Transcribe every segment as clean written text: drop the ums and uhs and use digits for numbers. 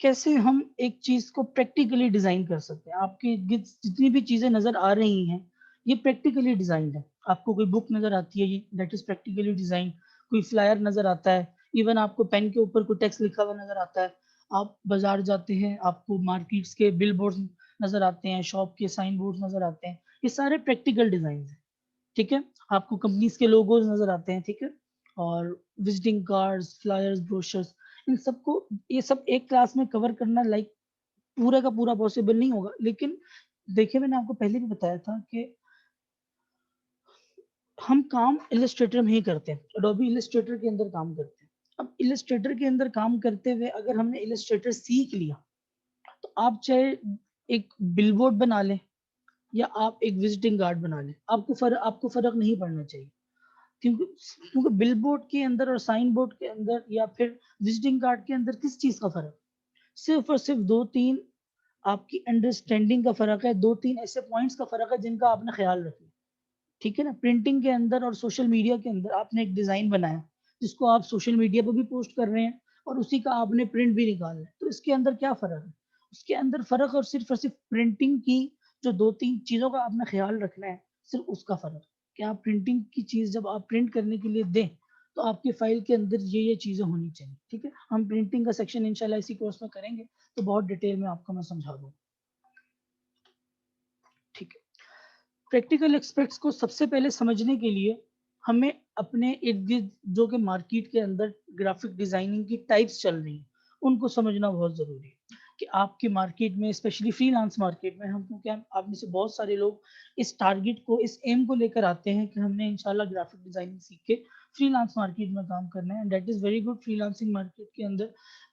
کیسے ہم ایک چیز کو پریکٹیکلی ڈیزائن کر سکتے ہیں. آپ کی جتنی بھی چیزیں نظر آ رہی ہیں یہ پریکٹیکلی ڈیزائنڈ ہے. آپ کو کوئی بک نظر آتی ہے یہ دیٹ از پریکٹیکلی ڈیزائن. کوئی فلائر نظر آتا ہے, ایون آپ کو پین کے اوپر کوئی ٹیکسٹ لکھا ہوا نظر آتا ہے. آپ بازار جاتے ہیں, آپ کو مارکیٹس کے بل بورڈ نظر آتے ہیں, شاپ کے سائن بورڈ نظر آتے ہیں, یہ سارے پریکٹیکل ڈیزائنز ہیں. ٹھیک ہے, آپ کو کمپنیز کے لوگوز نظر آتے ہیں. ٹھیک ہے, اور وزٹنگ کارڈز, فلائرز, بروشرز, ان سب کو یہ سب ایک کلاس میں کور کرنا لائک پورا کا پورا پاسبل نہیں ہوگا. لیکن دیکھیں میں نے آپ کو پہلے بھی بتایا تھا کہ ہم کام السٹریٹر میں ہی کرتے ہیں, اڈوبی السٹریٹر کے اندر کام کرتے ہیں. اب السٹریٹر کے اندر کام کرتے ہوئے اگر ہم نے السٹریٹر سیکھ لیا تو آپ چاہے ایک بل بورڈ بنا لیں یا آپ ایک وزٹنگ کارڈ بنا لیں, آپ کو فرق نہیں پڑنا چاہیے. کیونکہ بل بورڈ کے اندر اور سائن بورڈ کے اندر یا پھر وزٹنگ کارڈ کے اندر کس چیز کا فرق؟ صرف اور صرف دو تین آپ کی انڈرسٹینڈنگ کا فرق ہے, دو تین ایسے پوائنٹس کا فرق ہے جن کا آپ نے خیال رکھنا. ٹھیک ہے نا, پرنٹنگ کے اندر اور سوشل میڈیا کے اندر آپ نے ایک ڈیزائن بنایا جس کو آپ سوشل میڈیا پہ بھی پوسٹ کر رہے ہیں اور اسی کا آپ نے پرنٹ بھی نکالنا ہے, تو اس کے اندر کیا فرق ہے؟ اس کے اندر فرق اور صرف پرنٹنگ کی جو دو تین چیزوں کا آپ نے خیال رکھنا ہے, صرف اس کا فرق کہ آپ پرنٹنگ کی چیز جب آپ پرنٹ کرنے کے لیے دیں تو آپ کی فائل کے اندر یہ چیزیں ہونی چاہیے. ٹھیک ہے, ہم پرنٹنگ کا سیکشن انشاءاللہ اسی کورس میں کریں گے تو بہت ڈیٹیل میں آپ کو میں سمجھا دوں. ٹھیک ہے, پریکٹیکل ایکسپیکٹس کو سب سے پہلے سمجھنے کے لیے ہمیں اپنے ارد گرد جو کہ مارکیٹ کے اندر گرافک ڈیزائننگ کی ٹائپس چل رہی ہیں ان کو سمجھنا بہت ضروری ہے. کہ آپ کی مارکیٹ میں اسپیشلی فری لانس مارکیٹ میں ہم, کیونکہ آپ میں سے بہت سارے لوگ اس ٹارگٹ کو, اس ایم کو لے کر آتے ہیں کہ ہم نے انشاءاللہ گرافک ڈیزائننگ سیکھ کے فری لانس مارکیٹ میں کام کرنا ہے. That is very good. Free lancing market کے اندر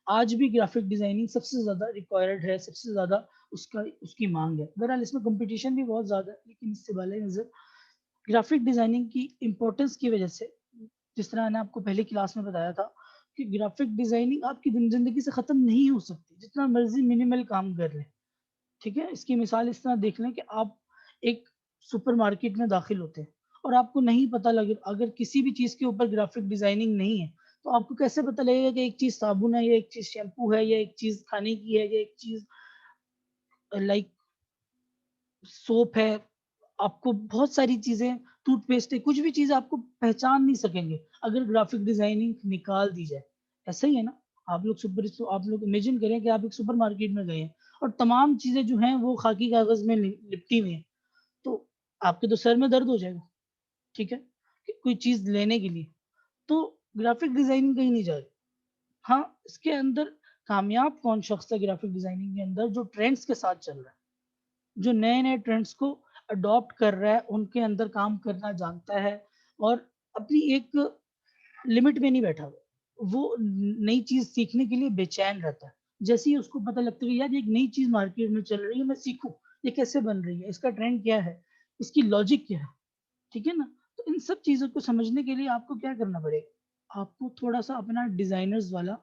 آج بھی گرافک ڈیزائننگ سب سے زیادہ ریکوائرڈ ہے, سب سے زیادہ اس کی مانگ ہے. بہرحال اس میں کمپٹیشن بھی بہت زیادہ ہے, لیکن اس سے بالائے نظر گرافک ڈیزائننگ کی امپورٹنس کی وجہ سے, جس طرح میں نے آپ کو پہلی کلاس میں بتایا تھا کہ گرافک ڈیزائننگ آپ کی زندگی سے ختم نہیں ہو سکتی جتنا مرضی منیمل کام کر لیں. ٹھیک ہے, اس کی مثال اس طرح دیکھ لیں کہ آپ ایک سپر مارکیٹ میں داخل ہوتے ہیں اور آپ کو نہیں پتہ لگے, اگر کسی بھی چیز کے اوپر گرافک ڈیزائننگ نہیں ہے تو آپ کو کیسے پتہ لگے گا کہ ایک چیز صابن ہے یا ایک چیز شیمپو ہے یا ایک چیز کھانے کی ہے یا ایک چیز لائک سوپ ہے. آپ کو بہت ساری چیزیں, ٹوتھ پیسٹ ہے, کچھ بھی چیز آپ کو پہچان نہیں سکیں گے اگر گرافک ڈیزائننگ نکال دی جائے. ایسا ہی ہے نا, آپ لوگ امیجن کریں کہ آپ ایک سپر مارکیٹ میں گئے ہیں اور تمام چیزیں جو ہیں وہ خاکی کاغذ میں لپٹی ہوئی ہیں, تو آپ کے تو سر میں درد ہو جائے گا. ٹھیک ہے, کہ کوئی چیز لینے کے لیے تو گرافک ڈیزائننگ کہیں نہیں جا رہی. ہاں, اس کے اندر کامیاب کون شخص ہے گرافک ڈیزائننگ کے اندر جو ٹرینڈز کے ساتھ چل رہا ہے, جو نئے نئے ٹرینڈز کو اڈاپٹ کر رہا ہے, ان کے اندر کام کرنا جانتا ہے اور اپنی ایک لمٹ میں نہیں بیٹھا ہوا, وہ نئی چیز سیکھنے کے لیے بے چین رہتا ہے. جیسے ہی اس کو پتہ لگتا ہے کہ یار ایک نئی چیز مارکیٹ میں چل رہی ہے, میں سیکھوں یہ کیسے بن رہی ہے, اس کا ٹرینڈ کیا ہے, اس کی لاجک کیا ہے. ٹھیک ہے نا, تو ان سب چیزوں کو سمجھنے کے لیے آپ کو کیا کرنا پڑے گا, آپ کو تھوڑا سا اپنا ڈیزائنرز والا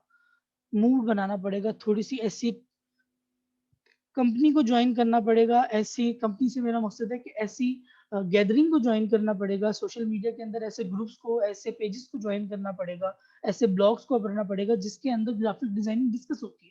موڈ بنانا پڑے گا, تھوڑی سی ایسی کمپنی کو جوائن کرنا پڑے گا. ایسی کمپنی سے میرا مقصد ہے کہ ایسی گیدرنگ کو جوائن کرنا پڑے گا, سوشل میڈیا کے اندر ایسے گروپس کو, ایسے پیجز کو جوائن کرنا پڑے گا, ایسے بلاگس کو پڑھنا پڑے گا جس کے اندر گرافک ڈیزائننگ ڈسکس ہوتی ہے.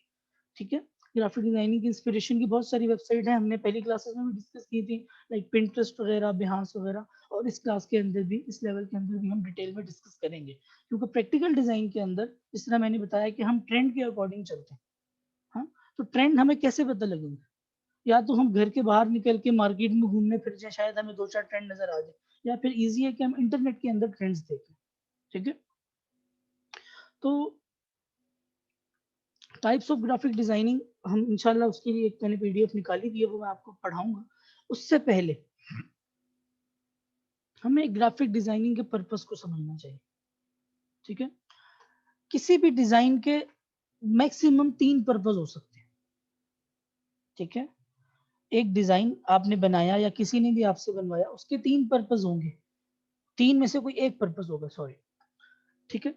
ٹھیک ہے, گرافک ڈیزائننگ کی انسپریشن کی بہت ساری ویب سائٹ ہیں, ہم نے پہلی کلاسز میں بھی ڈسکس کی تھی لائک پنٹرسٹ وغیرہ, بہانس وغیرہ, اور اس کلاس کے اندر بھی, اس لیول کے اندر بھی ہم ڈیٹیل میں ڈسکس کریں گے. کیونکہ پریکٹیکل ڈیزائن کے اندر جس طرح میں نے بتایا کہ ہم ٹرینڈ کے اکارڈنگ چلتے ہیں. ہاں, تو ٹرینڈ ہمیں کیسے پتہ لگے گا, یا تو ہم گھر کے باہر نکل کے مارکیٹ میں گھومنے پھر جائیں, شاید ہمیں دو چار ٹرینڈ نظر آ جائے, یا پھر ایزی ہے کہ ہم انٹرنیٹ کے اندر ٹرینڈز دیکھیں. ٹھیک ہے, تو ٹائپس آف گرافک ڈیزائننگ ہم انشاءاللہ اس کے لیے ایک میں نے پی ڈی ایف نکالی دی ہے, وہ میں آپ کو پڑھاؤں گا. اس سے پہلے ہمیں گرافک ڈیزائننگ کے پرپس کو سمجھنا چاہیے. ٹھیک ہے, کسی بھی ڈیزائن کے میکسیمم 3 پرپس ہو سکتے ہیں. ٹھیک ہے, ایک ڈیزائن آپ نے بنایا یا کسی نے بھی آپ سے بنوایا, اس کے 3 پرپس ہوں گے, 3 میں سے کوئی ایک پرپس ہوگا, سوری. ٹھیک ہے,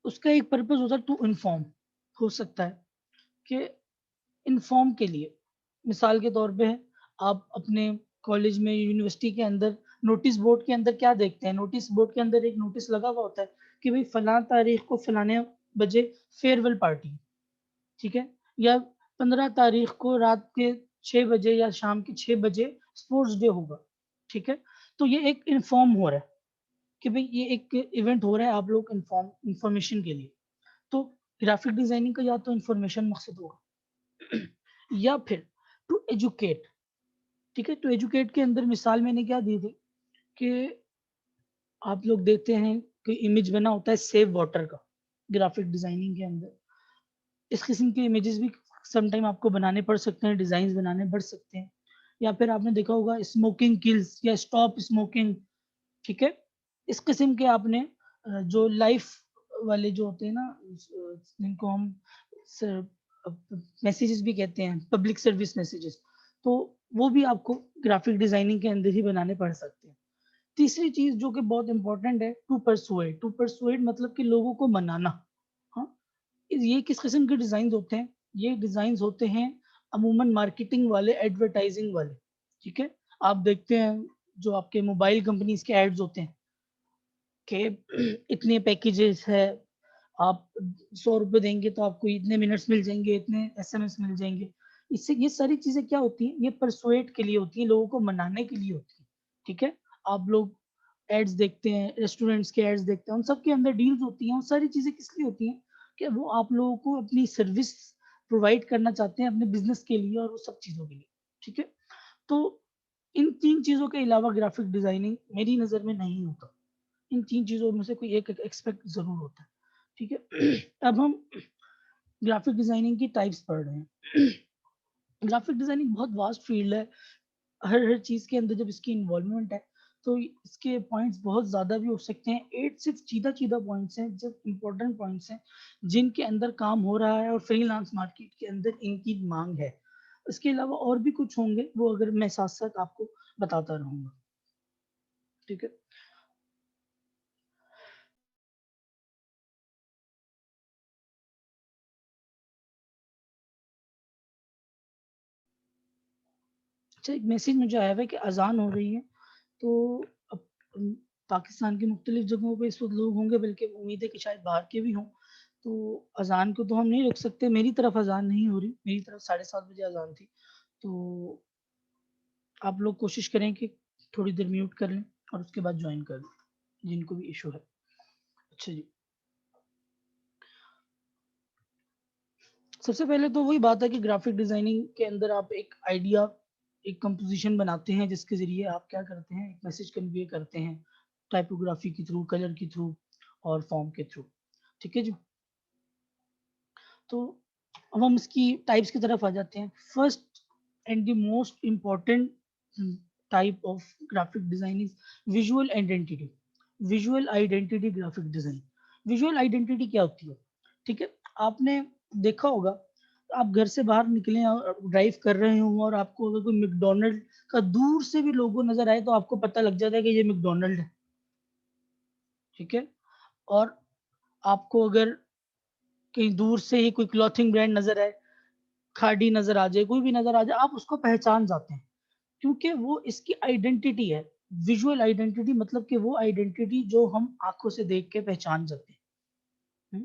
اس کا ایک پرپس ہوتا ہے ٹو انفارم, ہو سکتا ہے کہ انفارم کے لیے, مثال کے طور پہ آپ اپنے کالج میں, یونیورسٹی کے اندر نوٹس بورڈ کے اندر کیا دیکھتے ہیں, نوٹس بورڈ کے اندر ایک نوٹس لگا ہوا ہوتا ہے کہ بھئی فلاں تاریخ کو فلانے بجے فیئر ویل پارٹی. ٹھیک ہے، یا 15 تاریخ کو رات کے 6 بجے یا شام کے 6 بجے اسپورٹس ڈے ہوگا، ٹھیک ہے؟ تو یہ ایک انفارم ہو رہا ہے کہ بھئی یہ ایک ایونٹ ہو رہا ہے آپ لوگ انفارمیشن کے لیے۔ تو گرافک ڈیزائننگ کا یا تو انفارمیشن مقصد ہوگا یا پھر ٹو ایجوکیٹ، ٹھیک ہے؟ ٹو ایجوکیٹ کے اندر مثال میں نے کیا دی تھی کہ آپ لوگ دیکھتے ہیں کہ امیج بنا ہوتا ہے سیو واٹر کا گرافک ڈیزائننگ کے اندر، اس قسم کے امیجز بھی سم ٹائم آپ کو بنانے پڑ سکتے ہیں، ڈیزائنز بنانے پڑ سکتے ہیں، یا پھر آپ نے دیکھا ہوگا اسموکنگ کلز یا اسٹاپ اسموکنگ، ٹھیک ہے؟ اس قسم کے آپ نے جو لائف والے جو ہوتے ہیں نا جن کو ہم میسیجز بھی کہتے ہیں، پبلک سروس میسیجز، تو وہ بھی آپ کو گرافک ڈیزائننگ کے اندر ہی بنانے پڑ سکتے ہیں۔ تیسری چیز جو کہ بہت امپورٹنٹ ہے، ٹو پرسویڈ مطلب کہ لوگوں کو منانا، ہاں؟ یہ کس قسم کے ڈیزائنز ہوتے ہیں؟ یہ ڈیزائنز ہوتے ہیں عموماً مارکیٹنگ والے، ایڈورٹائزنگ والے، ٹھیک ہے؟ آپ دیکھتے ہیں جو آپ کے موبائل کمپنیز کے ایڈز ہوتے ہیں کہ اتنے پیکیجز ہے، آپ 100 روپے دیں گے تو آپ کو اتنے منٹس مل جائیں گے، اتنے SMS مل جائیں گے۔ اس سے یہ ساری چیزیں کیا ہوتی ہیں؟ یہ پرسویٹ کے لیے ہوتی ہیں، لوگوں کو منانے کے لیے ہوتی ہیں، ٹھیک ہے؟ آپ لوگ ایڈز دیکھتے ہیں، ریسٹورینٹس کے ایڈز دیکھتے ہیں، ان سب کے اندر ڈیلز ہوتی ہیں، وہ ساری چیزیں کس لیے ہوتی ہیں کہ وہ آپ لوگوں کو اپنی سروس پرووائڈ کرنا چاہتے ہیں اپنے بزنس کے لیے اور وہ سب چیزوں کے لیے، ٹھیک ہے؟ تو ان 3 چیزوں کے علاوہ گرافک ڈیزائننگ میری نظر میں نہیں ہوتا، ان 3 چیزوں میں سے کوئی ایک ایکسپیکٹ ضرور ہوتا ہے، ٹھیک ہے؟ اب ہم گرافک ڈیزائننگ کی ٹائپس پڑھ رہے ہیں۔ گرافک ڈیزائننگ بہت واسٹ فیلڈ ہے، ہر چیز کے اندر جب اس کی انوالومنٹ ہے تو اس کے پوائنٹس بہت زیادہ بھی ہو سکتے ہیں۔ 8 صرف چیدہ پوائنٹس ہیں، جب امپورٹنٹ پوائنٹس ہیں جن کے اندر کام ہو رہا ہے اور فری لانس مارکیٹ کے اندر ان کی مانگ ہے۔ اس کے علاوہ اور بھی کچھ ہوں گے، وہ اگر میں ساتھ ساتھ آپ کو بتاتا رہوں گا، ٹھیک ہے؟ اچھا، ایک میسج مجھے آیا ہوا ہے کہ اذان ہو رہی ہے، تو اب پاکستان کی مختلف جگہوں پہ اس وقت لوگ ہوں گے، بلکہ امید ہے کہ شاید باہر کے بھی ہوں، تو اذان کو تو ہم نہیں رک سکتے۔ میری طرف اذان نہیں ہو رہی، میری طرف 7:30 بجے اذان تھی، تو آپ لوگ کوشش کریں کہ تھوڑی دیر میوٹ کر لیں اور اس کے بعد جوائن کر لیں جن کو بھی ایشو ہے۔ اچھا جی، سب سے پہلے تو وہی بات ہے کہ گرافک ڈیزائننگ کے اندر آپ ایک آئیڈیا، ایک کمپوزیشن بناتے ہیں جس کے ذریعے آپ کیا کرتے ہیں، ایک میسج کنوے کرتے ہیں ٹائپوگرافی کے تھرو، کلر کے تھرو اور فارم کے تھرو، ٹھیک ہے جی؟ تو اب ہم اس کی ٹائپس کی طرف آ جاتے ہیں۔ First and the most important type of graphic design is visual identity. Visual identity graphic design, visual identity کیا ہوتی ہے؟ ٹھیک ہے، آپ نے دیکھا ہوگا آپ گھر سے باہر نکلیں اور ڈرائیو کر رہے ہوں اور آپ کو اگر کوئی میک ڈونلڈ کا دور سے بھی لوگو نظر آئے تو آپ کو پتہ لگ جاتا ہے کہ یہ میک ڈونلڈ ہے، ٹھیک ہے؟ اور آپ کو اگر کہیں دور سے ہی کوئی کلوتھنگ برانڈ نظر آئے، کھاڑی نظر آ جائے، کوئی بھی نظر آ جائے، آپ اس کو پہچان جاتے ہیں کیونکہ وہ اس کی آئیڈینٹی ہے۔ ویژول آئیڈینٹی مطلب کہ وہ آئیڈینٹی جو ہم آنکھوں سے دیکھ کے پہچان جاتے ہیں۔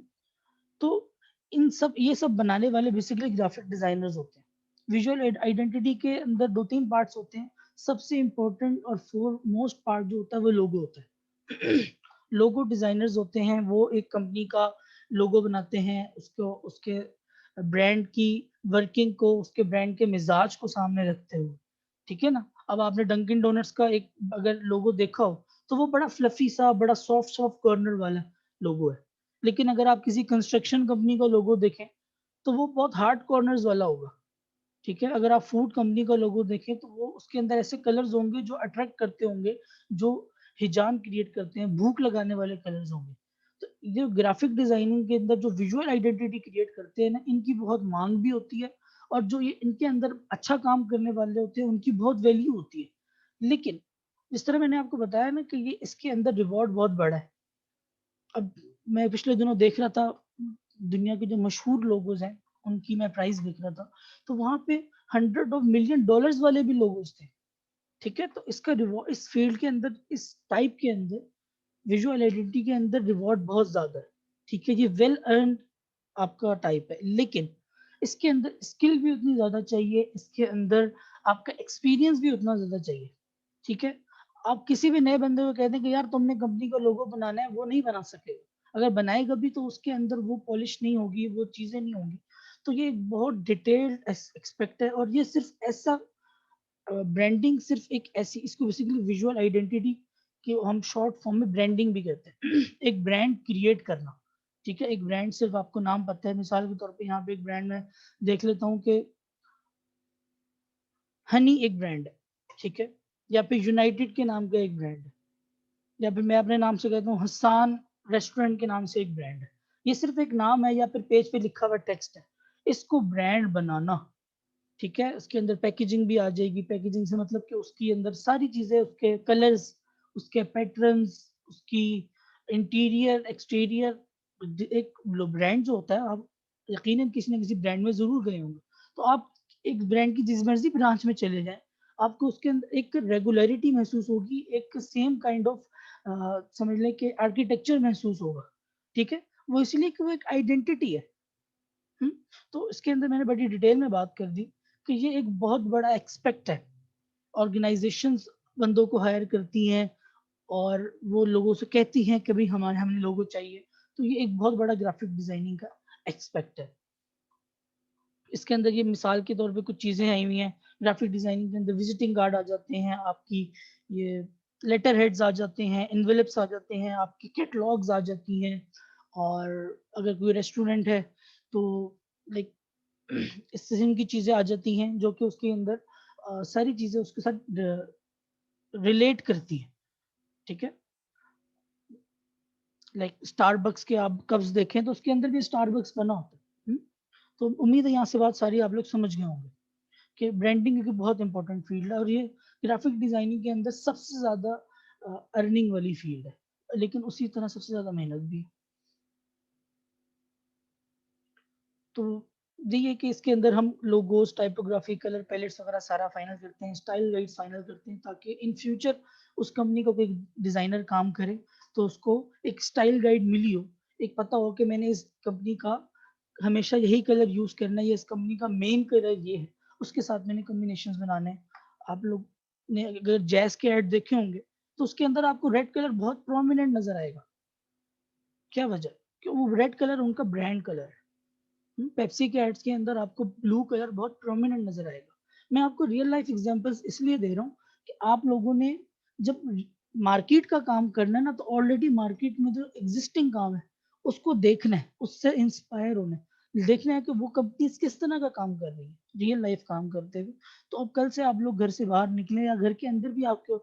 تو ان سب یہ سب بنانے والے بیسیکلی گرافک ڈیزائنرز ہوتے ہیں۔ ویژول آئیڈینٹی کے اندر 2-3 پارٹس ہوتے ہیں، سب سے امپورٹنٹ اور فور موسٹ پارٹ جو ہوتا ہے وہ لوگو ہوتا ہے۔ لوگو ڈیزائنرز ہوتے ہیں، وہ ایک کمپنی کا لوگو بناتے ہیں، اس کے برانڈ کی ورکنگ کو، اس کے برانڈ کے مزاج کو سامنے رکھتے ہوئے، ٹھیک ہے نا؟ اب آپ نے ڈنکن ڈونٹس کا ایک اگر لوگو دیکھا ہو تو وہ بڑا فلفی سا، بڑا سافٹ کارنر والا لوگو ہے، لیکن اگر آپ کسی کنسٹرکشن کمپنی کا لوگو دیکھیں تو وہ بہت ہارڈ کارنرز والا ہوگا، ٹھیک ہے؟ اگر آپ فوڈ کمپنی کا لوگو دیکھیں تو وہ اس کے اندر ایسے کلرز ہوں گے جو اٹریکٹ کرتے ہوں گے، جو ہیجان کریٹ کرتے ہیں، بھوک لگانے والے کلرز ہوں گے۔ تو یہ گرافک ڈیزائننگ کے اندر جو ویژول آئیڈینٹی کریٹ کرتے ہیں نا، ان کی بہت مانگ بھی ہوتی ہے، اور جو یہ ان کے اندر اچھا کام کرنے والے ہوتے ہیں ان کی بہت ویلیو ہوتی ہے۔ لیکن جس طرح میں نے آپ کو بتایا نا کہ یہ اس کے اندر ریوارڈ بہت بڑا ہے۔ اب میں پچھلے دنوں دیکھ رہا تھا دنیا کے جو مشہور لوگوز ہیں ان کی میں پرائز دیکھ رہا تھا، تو وہاں پہ $100 ملین والے بھی لوگوز تھے، ٹھیک ہے؟ تو اس کا ریوارڈ اس فیلڈ کے اندر، اس ٹائپ کے اندر، ویژول آئیڈینٹی کے اندر ریوارڈ بہت زیادہ ہے، ٹھیک ہے؟ یہ ویل ارنڈ آپ کا ٹائپ ہے، لیکن اس کے اندر اسکل بھی اتنی زیادہ چاہیے، اس کے اندر آپ کا ایکسپیرینس بھی اتنا زیادہ چاہیے. ٹھیک ہے، آپ کسی بھی نئے بندے کو کہتے ہیں کہ یار تم نے کمپنی کا لوگو بنانا ہے، وہ نہیں بنا سکے گا. اگر بنائے گا بھی تو اس کے اندر وہ پالش نہیں ہوگی، وہ چیزیں نہیں ہوں گی. تو یہ ایک بہت ڈیٹیلڈ ایکسپیکٹ ہے، اور یہ صرف ایسا برانڈنگ صرف ایک ایسی، اس کو بیسیکلی ویژول آئیڈینٹی کہ ہم شارٹ فارم میں برانڈنگ بھی کہتے ہیں. ایک برانڈ کریٹ کرنا. ٹھیک ہے، ایک برانڈ صرف آپ کو نام پتہ ہے. مثال کے طور پہ یہاں پہ ایک برانڈ میں دیکھ لیتا ہوں کہ ہنی ایک برانڈ ہے. ٹھیک ہے، یا پھر یونائٹڈ کے نام کا ایک برانڈ ہے، یا پھر میں اپنے نام سے کہتا ہوں حسان ریسٹورنٹ کے نام سے ایک برانڈ ہے. یہ صرف ایک نام ہے یا پھر پیج پہ لکھا ہوا ٹیکسٹ ہے. اس کو برانڈ بنانا، ٹھیک ہے، اس کے اندر پیکیجنگ بھی آ جائے گی. پیکیجنگ سے مطلب کہ اس کی اندر ساری چیزیں، اس کے کلرز، اس کے پیٹرنز، اس کی انٹیریئر ایکسٹیریئر. ایک برانڈ جو ہوتا ہے، آپ یقیناً کسی نہ کسی برانڈ میں ضرور گئے ہوں گے. تو آپ ایک برانڈ کی جس مرضی برانچ میں چلے جائیں، آپ کو اس کے اندر ایک ریگولیرٹی محسوس ہوگی، ایک سیم کائنڈ آف سمجھ لیں کہ آرکیٹیکچر محسوس ہوگا. ٹھیک ہے، وہ اس لیے کہ وہ ایک آئیڈینٹی ہے. تو اس کے اندر میں نے بڑی ڈیٹیل میں بات کر دی کہ یہ ایک بہت بڑا ایکسپیکٹ ہے. آرگنائزیشنز بندوں کو ہائر کرتی ہیں اور وہ لوگوں سے کہتی ہیں کہ بھائی ہمیں لوگو چاہیے. تو یہ ایک بہت بڑا گرافک ڈیزائننگ کا ایکسپیکٹ ہے. اس کے اندر یہ مثال کے طور پہ کچھ چیزیں آئی ہوئی ہیں. گرافک ڈیزائننگ کے اندر وزٹنگ کارڈ آ جاتے ہیں، آپ کی یہ لیٹر ہیڈز آ جاتے ہیں، انویلپس آ جاتے ہیں، آپ کی کیٹلاگز آ جاتی ہیں. اور اگر کوئی ریسٹورینٹ ہے تو لائک اس قسم کی چیزیں آ جاتی ہیں جو کہ اس کے اندر ساری چیزیں اس کے ساتھ ریلیٹ کرتی ہیں. ٹھیک ہے، لائک اسٹار بکس کے آپ کپس دیکھیں تو اس کے اندر بھی اسٹار بکس بنا ہوتا ہے. تو امید ہے یہاں سے بات ساری آپ لوگ سمجھ گئے ہوں گے کہ برانڈنگ ایک بہت امپورٹنٹ فیلڈ ہے، اور یہ گرافک ڈیزائننگ کے اندر سب سے زیادہ ارننگ والی فیلڈ ہے، لیکن اسی طرح سب سے زیادہ محنت بھی. تو یہ کہ اس کے اندر ہم لوگوز، ٹائپوگرافی، کلر پیلیٹس وغیرہ سارا فائنل کرتے ہیں، اسٹائل گائڈ فائنل کرتے ہیں، تاکہ ان فیوچر اس کمپنی کو کوئی ڈیزائنر کام کرے تو اس کو ایک اسٹائل گائیڈ ملی ہو، ایک پتہ ہو کہ میں نے اس کمپنی کا ہمیشہ یہی کلر یوز کرنا ہے، یہ اس کمپنی کا مین کلر یہ ہے، اس کے ساتھ میں نے کمبینیشنز بنانے ہیں. آپ لوگ نے اگر جیز کے ایڈ دیکھے ہوں گے تو اس کے اندر آپ کو ریڈ کلر بہت پرومیننٹ نظر آئے گا. کیا وجہ؟ کہ وہ ریڈ کلر ان کا برانڈ کلر ہے. پیپسی کے ایڈس کے اندر آپ کو بلو کلر بہت پرومیننٹ نظر آئے گا. میں آپ کو ریئل لائف ایگزامپلس اس لیے دے رہا ہوں کہ آپ لوگوں نے جب مارکیٹ کا کام کرنا ہے نا، تو آلریڈی مارکیٹ میں جو ایگزسٹنگ کام ہے اس کو دیکھنا ہے، اس سے انسپائر ہونا ہے، دیکھنا ہے کہ وہ کمپنیز کس طرح کا کام کر رہی ہے ریئل لائف کام کرتے ہوئے. تو اب کل سے آپ لوگ گھر سے باہر نکلیں یا گھر کے اندر بھی آپ کو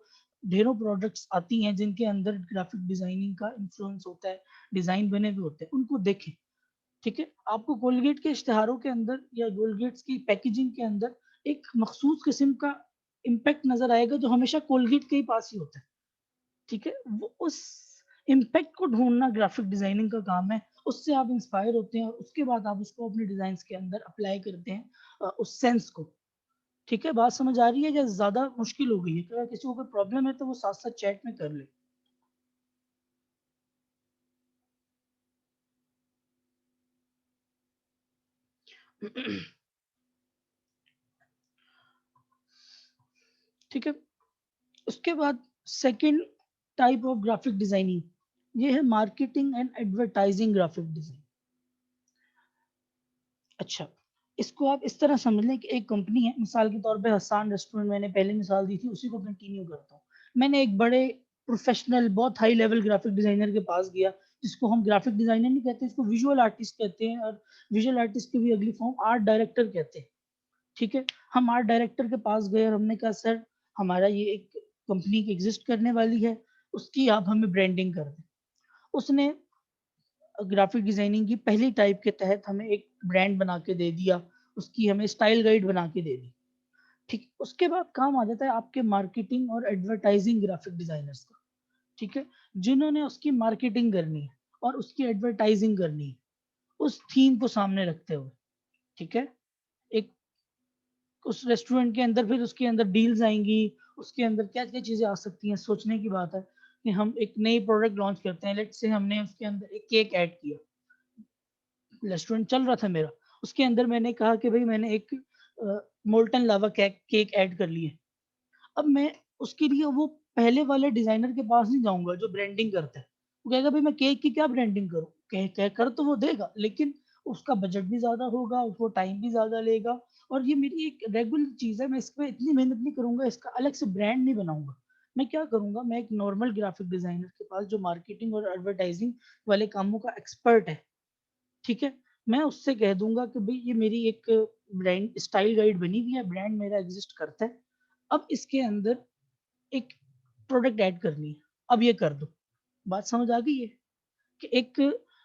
ڈھیروں پروڈکٹس آتی ہیں جن کے اندر گرافک ڈیزائننگ کا انفلوئنس ہوتا ہے، ڈیزائن بنے ہوئے ہوتے ہیں، ان کو دیکھیں. ٹھیک ہے، آپ کو کولگیٹ کے اشتہاروں کے اندر یا کولگیٹس کی پیکیجنگ کے اندر ایک مخصوص قسم کا امپیکٹ نظر آئے گا جو ہمیشہ کولگیٹ کے ہی پاس ہی ہوتا ہے. ٹھیک ہے، وہ اس امپیکٹ کو ڈھونڈنا گرافک ڈیزائننگ کا کام ہے. اس سے آپ انسپائر ہوتے ہیں اور اس کے بعد آپ اس کو اپنے ڈیزائنس کے اندر اپلائی کرتے ہیں اس سینس کو. ٹھیک ہے، بات سمجھ آ رہی ہے یا زیادہ مشکل ہو گئی ہے؟ اگر کسی کو کوئی پرابلم ہے تو وہ ساتھ ساتھ چیٹ میں کر لے. ٹھیک ہے، اس کے بعد second type of graphic designing یہ ہے marketing and advertising graphic design. اچھا، اس کو آپ اس طرح سمجھ لیں کہ ایک کمپنی ہے، مثال کے طور پہ حسان ریسٹورنٹ میں نے پہلے مثال دی تھی، اسی کو کنٹینیو کرتا ہوں. میں نے ایک بڑے پروفیشنل بہت ہائی لیول گرافک ڈیزائنر کے پاس گیا، جس کو ہم گرافک ڈیزائنر نہیں کہتے، اس کو ویژول آرٹسٹ کہتے ہیں، اور ویژول آرٹسٹ کی بھی اگلی فارم آرٹ ڈائریکٹر کہتے ہیں. ٹھیک ہے، ہم آرٹ ڈائریکٹر کے پاس گئے اور ہم نے کہا سر ہمارا یہ ایک کمپنی کی ایگزسٹ کرنے والی ہے، اس کی آپ ہمیں برانڈنگ کر دیں. اس نے گرافک ڈیزائننگ کی پہلی ٹائپ کے تحت ہمیں ایک برانڈ بنا کے دے دیا، اس کی ہمیں اسٹائل گائیڈ بنا کے دے دی. ٹھیک، اس کے بعد کام آ جاتا ہے آپ کے مارکیٹنگ اور ایڈورٹائزنگ گرافک ڈیزائنرز کا. ٹھیک ہے، جنہوں نے اس کی مارکیٹنگ کرنی ہے اور اس کی ایڈورٹائزنگ کرنی ہے اس تھیم کو سامنے رکھتے ہوئے. ٹھیک ہے، ایک اس ریسٹورینٹ کے اندر پھر اس کے اندر ڈیلز آئیں گی، اس کے اندر کیا کیا چیزیں آ سکتی ہیں. سوچنے کی بات ہے کہ ہم ایک نئی پروڈکٹ لانچ کرتے ہیں، لیٹ سے ہم نے اس کے اندر ایک کیک ایڈ کیا، ریسٹورینٹ چل رہا تھا میرا، اس کے اندر میں نے کہا کہ بھائی میں نے ایک مولٹن لاوا کیک ایڈ کر لی ہے. اب میں اس کے لیے وہ پہلے والے ڈیزائنر کے پاس نہیں جاؤں گا جو برانڈنگ کرتا ہے. وہ کہے گا بھائی میں کیک کی کیا برانڈنگ کروں, کہہ کر تو وہ دے گا لیکن اس کا بجٹ بھی زیادہ ہوگا, اس کو ٹائم بھی زیادہ لے گا, اور یہ میری ایک ریگولر چیز ہے, میں اس پہ اتنی محنت نہیں کروں گا, اس کا الگ سے برانڈ نہیں بناؤں گا. میں کیا کروں گا, میں ایک نارمل گرافک ڈیزائنر کے پاس جو مارکیٹنگ اور ایڈورٹائزنگ والے کاموں کا ایکسپرٹ ہے, ٹھیک ہے, میں اس سے کہہ دوں گا کہ بھائی یہ میری ایک برانڈ اسٹائل گائیڈ بنی ہوئی ہے, برانڈ میرا ایگزسٹ کرتا ہے, اب اس کے اندر ایک پروڈکٹ ایڈ کرنی ہے, اب یہ کر دو. بات سمجھ آ گئی ہے کہ ایک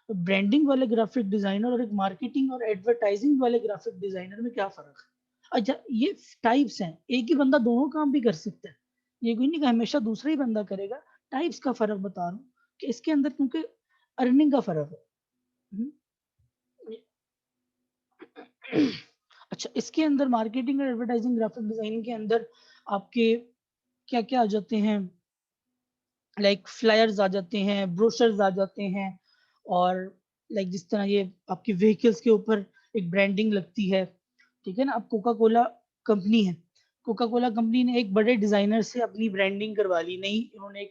برانڈنگ والے گرافک ڈیزائنر اور ایک مارکیٹنگ اور ایڈورٹائزنگ والے گرافک ڈیزائنر میں کیا فرق ہے. اچھا یہ ٹائپس ہیں, ایک ہی بندہ دونوں کام بھی کر سکتا ہے, یہ کوئی نہیں کہ ہمیشہ دوسرا ہی بندہ کرے گا. ٹائپس کا فرق بتا رہا ہوں کہ اس کے اندر کیونکہ ارننگ کا فرق ہے. اچھا اس کے اندر مارکیٹنگ اور ایڈورٹائزنگ گرافک ڈیزائننگ کے اندر آپ کے کیا کیا آ جاتے ہیں, لائک فلائرز آ جاتے ہیں, بروشرز آ جاتے ہیں, اور لائک جس طرح یہ آپ کی وہیکلس کے اوپر ایک برانڈنگ لگتی ہے, ٹھیک ہے نا. اب کوکا کولا کمپنی ہے, کوکا کولا کمپنی نے ایک بڑے ڈیزائنر سے اپنی برانڈنگ کروا لی, نہیں انہوں نے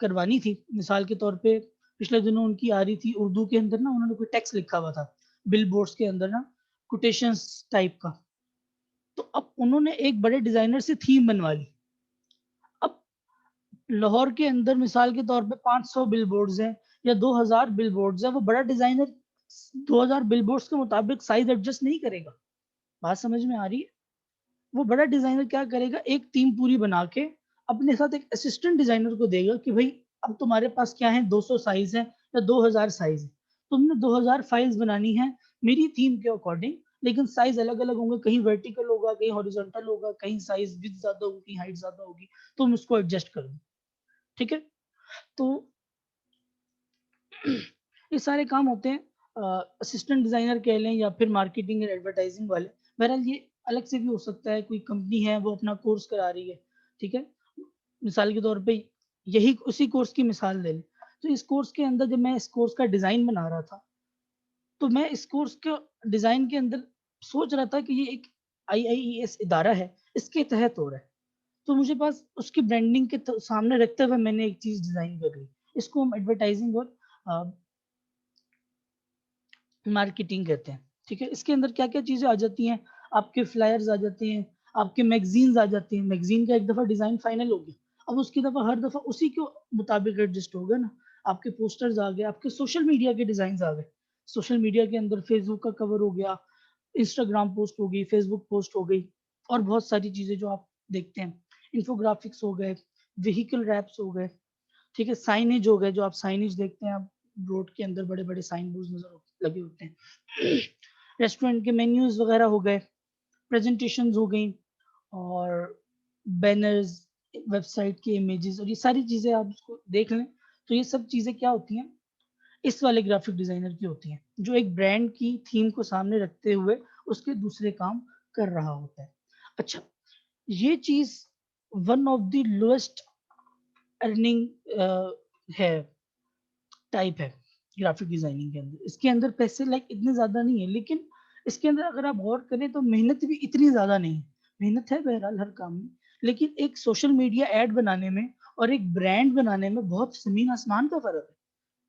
کروانی تھی. مثال کے طور پہ پچھلے دنوں ان کی آ رہی تھی اردو کے اندر نا, انہوں نے کوئی ٹیکسٹ لکھا ہوا تھا بل بورڈز کے اندر نا, کوٹیشنز ٹائپ کا, تو اب انہوں نے ایک بڑے ڈیزائنر سے تھیم بنوا لی. اب لاہور کے اندر مثال کے طور پہ 500 بل بورڈز ہیں یا 2000 بل بورڈز ہیں, وہ بڑا ڈیزائنر 2000 بل بورڈز کے مطابق سائز ایڈجسٹ نہیں کرے گا. بات سمجھ میں آ رہی ہے. وہ بڑا ڈیزائنر کیا کرے گا, ایک ٹیم پوری بنا کے اپنے ساتھ ایک اسسٹنٹ ڈیزائنر کو دے گا کہ بھائی اب تمہارے پاس کیا ہے, 200 سائز ہے یا 2000 سائز ہے, تم نے 2000 فائلز بنانی ہے میری تھیم کے اکارڈنگ, لیکن سائز الگ الگ ہوں گے, کہیں ورٹیکل ہوگا, کہیں ہاریزونٹل ہوگا, کہیں سائز وڈتھ زیادہ ہوگی, کہیں ہائٹ زیادہ ہوگی, تم اس کو ایڈجسٹ کر دو, ٹھیک ہے. تو یہ سارے کام ہوتے ہیں اسسٹنٹ ڈیزائنر کہہ لیں یا پھر مارکیٹنگ اور ایڈورٹائزنگ والے. بہرحال یہ الگ سے بھی ہو سکتا ہے, کوئی کمپنی ہے وہ اپنا کورس کرا رہی ہے, ٹھیک ہے, مثال کے طور پہ یہی اسی کورس کی مثال لے لیں, تو اس کورس کے اندر جب میں اس کورس کا ڈیزائن بنا رہا تھا تو میں اس کورس کے ڈیزائن کے اندر سوچ رہا تھا کہ یہ ایک IIES ادارہ ہے, اس کے تحت ہو رہا ہے, تو مجھے پاس اس کی برانڈنگ کے سامنے رکھتے ہوئے میں نے ایک چیز ڈیزائن کر لی. اس کو ہم ایڈورٹائزنگ اور مارکیٹنگ کہتے ہیں, ٹھیک ہے. اس کے اندر کیا کیا چیزیں آ جاتی ہیں, آپ کے فلائرز آ جاتے ہیں, آپ کے میگزینز آ جاتے ہیں, میگزین کا ایک دفعہ ڈیزائن فائنل ہو گیا, اب اس کی دفعہ ہر دفعہ اسی کے مطابق ایڈجسٹ ہوگا نا. آپ کے پوسٹرز آ گئے, آپ کے سوشل میڈیا کے ڈیزائنز آ گئے, سوشل میڈیا کے اندر فیس بک کا کور ہو گیا, انسٹاگرام پوسٹ ہو گئی, فیس بک پوسٹ ہو گئی, اور بہت ساری چیزیں جو آپ دیکھتے ہیں, انفوگرافکس ہو گئے, وہیکل ریپس ہو گئے, ٹھیک ہے, سائنیج ہو گئے, جو آپ سائنیج دیکھتے ہیں آپ روڈ کے اندر بڑے بڑے سائن بورڈز نظر لگے ہوتے ہیں, ریسٹورینٹ کے مینیوز وغیرہ ہو گئے, پریزنٹیشنز ہو گئیں, اور بینرز, ویب سائٹ کے امیجز, اور یہ ساری چیزیں آپ اس کو دیکھ لیں. تو یہ سب چیزیں کیا ہوتی ہیں, اس والے گرافک ڈیزائنر کی ہوتی ہیں, جو ایک برانڈ کی تھیم کو سامنے رکھتے ہوئے اس کے دوسرے کام کر رہا ہوتا ہے. اچھا یہ چیز one of the lowest earning ہے, ٹائپ ہے گرافک ڈیزائننگ کے اندر. اس کے اندر پیسے لائک اتنے زیادہ نہیں ہے, لیکن اس کے اندر اگر آپ غور کریں تو محنت بھی اتنی زیادہ نہیں ہے. محنت ہے بہرحال ہر کام میں, لیکن ایک سوشل میڈیا ایڈ بنانے میں اور ایک برانڈ بنانے میں بہت زمین آسمان کا فرق ہے,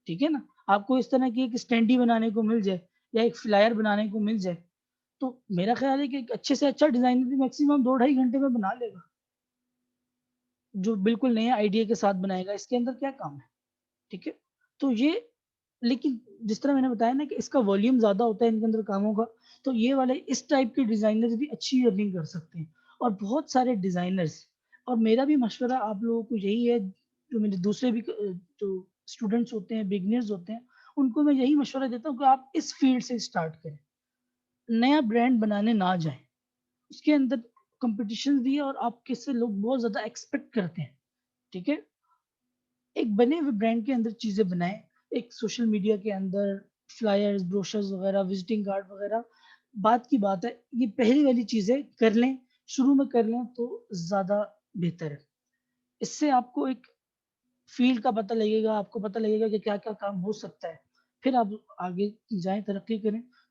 ٹھیک ہے نا. آپ کو اس طرح کی ایک اسٹینڈی بنانے کو مل جائے یا ایک فلائر بنانے کو مل جائے, تو میرا خیال ہے کہ ایک اچھے سے اچھا ڈیزائنر بھی میکسیمم 2-2.5 گھنٹے میں بنا لے گا, جو بالکل نیا آئیڈیا کے ساتھ بنائے گا. اس کے اندر کیا کام ہے, ٹھیک ہے. تو یہ لیکن جس طرح میں نے بتایا نا کہ اس کا والیوم زیادہ ہوتا ہے ان کے اندر کاموں کا, تو یہ والے اس ٹائپ کے ڈیزائنرز بھی اچھی ارننگ کر سکتے ہیں. اور بہت سارے ڈیزائنرز, اور میرا بھی مشورہ آپ لوگوں کو یہی ہے, جو میرے دوسرے بھی جو اسٹوڈنٹس ہوتے ہیں, بگنرز ہوتے ہیں, ان کو میں یہی مشورہ دیتا ہوں کہ آپ اس فیلڈ سے اسٹارٹ کریں, نیا برانڈ بنانے نہ جائیں. اس کے اندر کمپٹیشن بھی ہے اور آپ کے سے لوگ بہت زیادہ ایکسپیکٹ کرتے ہیں, ٹھیک ہے. ایک بنے ہوئے برانڈ کے اندر چیزیں بنائیں, ایک سوشل میڈیا کے اندر فلائرز, بروشرز وغیرہ, وزٹنگ کارڈ وغیرہ, بات کی بات ہے یہ پہلی والی چیزیں کر لیں, شروع میں کر لیں تو زیادہ بہتر ہے. اس سے آپ کو ایک فیلڈ کا پتہ لگے گا, آپ کو پتہ لگے گا کہ کیا کیا کام ہو سکتا ہے, پھر آپ آگے جائیں, ترقی کریں.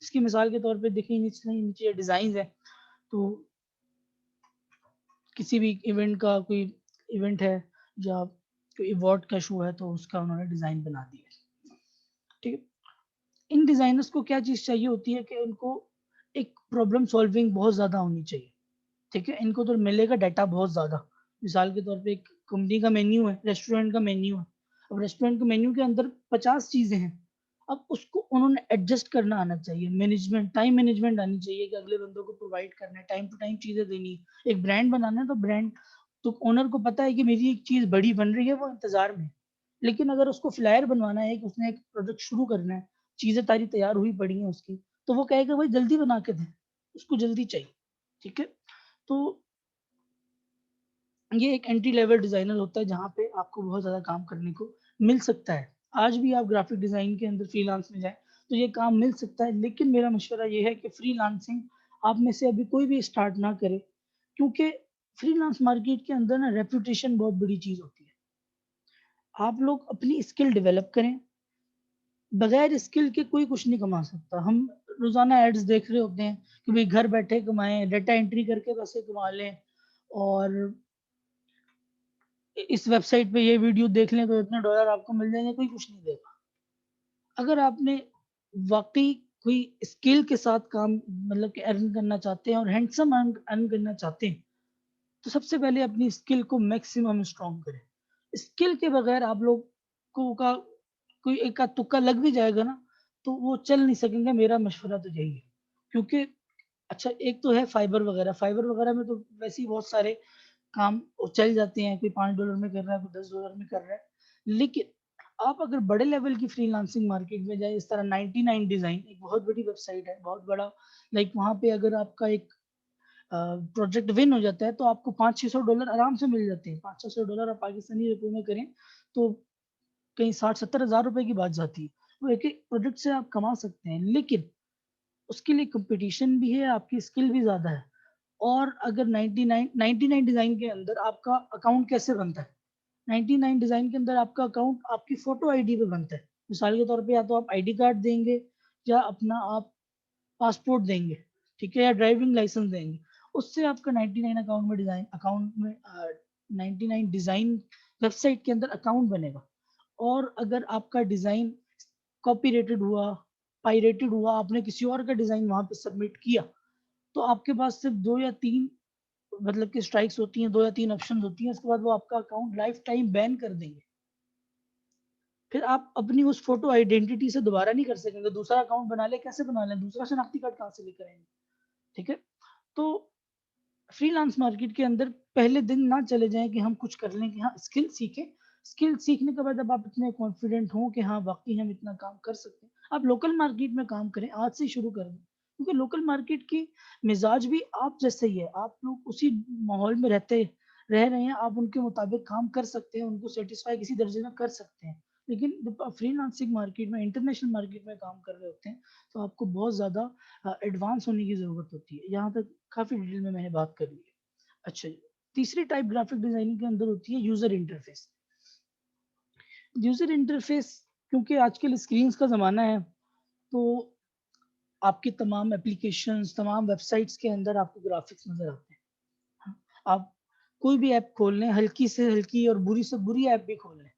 اس کی مثال کے طور پہ دیکھیں نیچے ڈیزائنز ہیں, تو کسی بھی ایونٹ کا کوئی ایونٹ ہے یا کوئی ایوارڈ کا شو ہے تو اس کا انہوں نے ڈیزائن بنا دیا. ٹھیک ہے, ان ڈیزائنرز کو کیا چیز چاہیے ہوتی ہے کہ ان کو ایک پرابلم سالونگ بہت زیادہ ہونی چاہیے. ٹھیک ہے, ان کو تو ملے گا ڈیٹا بہت زیادہ. مثال کے طور پہ ایک کمپنی کا مینیو ہے, ریسٹورینٹ کا مینیو ہے. اب ریسٹورینٹ کے مینیو کے اندر 50 چیزیں ہیں. اب اس کو انہوں نے ایڈجسٹ کرنا آنا چاہیے, مینجمنٹ, ٹائم مینجمنٹ آنی چاہیے کہ اگلے بندوں کو پرووائڈ کرنا ہے, ٹائم ٹو ٹائم چیزیں دینی. ایک برانڈ بنانا ہے تو برانڈ تو اونر کو پتا ہے کہ میری ایک چیز بڑی بن رہی ہے, وہ انتظار میں. لیکن اگر اس کو فلائر بنوانا ہے کہ اس نے ایک پروڈکٹ شروع کرنا ہے, چیزیں تاری تیار ہوئی پڑی ہیں اس کی, تو وہ کہے گا بھائی جلدی بنا کے دیں, اس کو جلدی چاہیے. ٹھیک ہے, تو یہ ایک انٹری لیول ڈیزائنر ہوتا ہے جہاں پہ آپ کو بہت زیادہ کام کرنے کو مل سکتا ہے. آج بھی آپ گرافک ڈیزائن کے اندر فری لانس میں جائیں تو یہ کام مل سکتا ہے, لیکن میرا مشورہ یہ ہے کہ فری لانسنگ آپ میں سے ابھی کوئی بھی اسٹارٹ نہ کرے, کیونکہ فری لانس مارکیٹ کے اندر نا ریپوٹیشن بہت بڑی چیز ہوتی ہے. آپ لوگ اپنی اسکل ڈیولپ کریں, بغیر اسکل کے کوئی کچھ نہیں کما سکتا. ہم روزانہ ایڈز دیکھ رہے ہوتے ہیں کہ بھائی گھر بیٹھے کمائیں, ڈیٹا انٹری کر کے پیسے کما لیں, اور اس ویب سائٹ پہ یہ ویڈیو دیکھ لیں تو اتنے ڈالر آپ کو مل جائیں گے. کوئی کچھ نہیں دے گا. اگر آپ نے واقعی کوئی اسکل کے ساتھ کام مطلب کہ ارن کرنا چاہتے ہیں اور ہینڈسم ارن کرنا چاہتے ہیں, تو سب سے پہلے اپنی اسکل کو میکسیمم اسٹرانگ کریں. اسکل کے بغیر آپ لوگ کو کا کوئی ایک تکا لگ بھی جائے گا نا تو وہ چل نہیں سکیں گے. میرا مشورہ تو یہی ہے, کیونکہ اچھا ایک تو ہے فائبر وغیرہ میں تو ویسے ہی بہت سارے کام چل جاتے ہیں, کوئی $5 میں کر رہا ہے, کوئی $10 میں کر رہا ہے. لیکن آپ اگر بڑے لیول کی فری لانسنگ مارکیٹ میں جائیں, اس طرح 99 ڈیزائن ایک بہت بڑی ویب سائٹ ہے, بہت بڑا, لائک وہاں پہ اگر آپ کا ایک پروجیکٹ ون ہو جاتا ہے تو آپ کو $500-600 آرام سے مل جاتے ہیں. $500-600 آپ پاکستانی روپے میں کریں تو کہیں 60-70 ہزار روپے کی بات جاتی ہے. وہ ایک ایک پروجیکٹ سے آپ کما سکتے ہیں, لیکن اس کے لیے کمپٹیشن بھی ہے, آپ کی اسکل بھی زیادہ ہے. اور اگر 99 ڈیزائن کے اندر آپ کا اکاؤنٹ کیسے بنتا ہے, 99 ڈیزائن کے اندر آپ کا اکاؤنٹ آپ کی فوٹو آئی ڈی پہ بنتا ہے. مثال کے طور پہ یا تو آپ آئی ڈی کارڈ دیں گے یا اپنا آپ پاسپورٹ دیں گے, ٹھیک ہے, یا ڈرائیونگ لائسنس دیں گے. اس سے آپ کا 99 اکاؤنٹ میں 99 ڈیزائن ویب سائٹ کے اندر اکاؤنٹ بنے گا. اور اگر آپ کا ڈیزائن کاپی ریٹڈ ہوا, پائریٹڈ ہوا, آپ نے کسی اور کا ڈیزائن وہاں پہ سبمٹ کیا, تو آپ کے پاس صرف 2 یا 3 مطلب کہ اسٹرائکس ہوتی ہیں, 2 یا 3 آپشن ہوتی ہیں. اس کے بعد وہ آپ کا اکاؤنٹ لائف ٹائم بین کر دیں گے. پھر آپ اپنی اس فوٹو آئیڈینٹی سے دوبارہ نہیں کر سکیں گے. دوسرا اکاؤنٹ بنا لیں, کیسے بنا لیں, دوسرا شناختی کارڈ کہاں سے لے کر آئیں گے. ٹھیک ہے, تو فری لانس مارکیٹ کے اندر پہلے دن نہ چلے جائیں کہ ہم کچھ کر لیں, کہ ہاں اسکل سیکھیں. اسکل سیکھنے کے بعد جب آپ اتنے کانفیڈنٹ ہوں کہ ہاں واقعی ہم اتنا کام کر سکتے ہیں, آپ لوکل مارکیٹ میں کام کریں, آج سے شروع کر دیں. کیونکہ لوکل مارکیٹ کی مزاج بھی آپ جیسے ہی ہے, آپ لوگ اسی ماحول میں رہ رہے ہیں, آپ ان کے مطابق کام کر سکتے ہیں, ان کو سیٹسفائی کسی درجے میں کر سکتے ہیں. لیکن جب آپ فری لانسنگ مارکیٹ میں, انٹرنیشنل مارکیٹ میں کام کر رہے ہوتے ہیں تو آپ کو بہت زیادہ ایڈوانس ہونے کی ضرورت ہوتی ہے. یہاں تک کافی ڈیٹیل میں نے بات کر لی ہے. اچھا جی, تیسری ٹائپ گرافک ڈیزائننگ کے اندر ہوتی ہے یوزر انٹرفیس. یوزر انٹرفیس کیونکہ آج کل اسکرینس کا زمانہ ہے, تو آپ کی تمام اپلیکیشنز, تمام ویب سائٹس کے اندر آپ کو گرافکس نظر آتے ہیں. آپ کوئی بھی ایپ کھول لیں, ہلکی سے ہلکی اور بری سے بری ایپ بھی کھول لیں,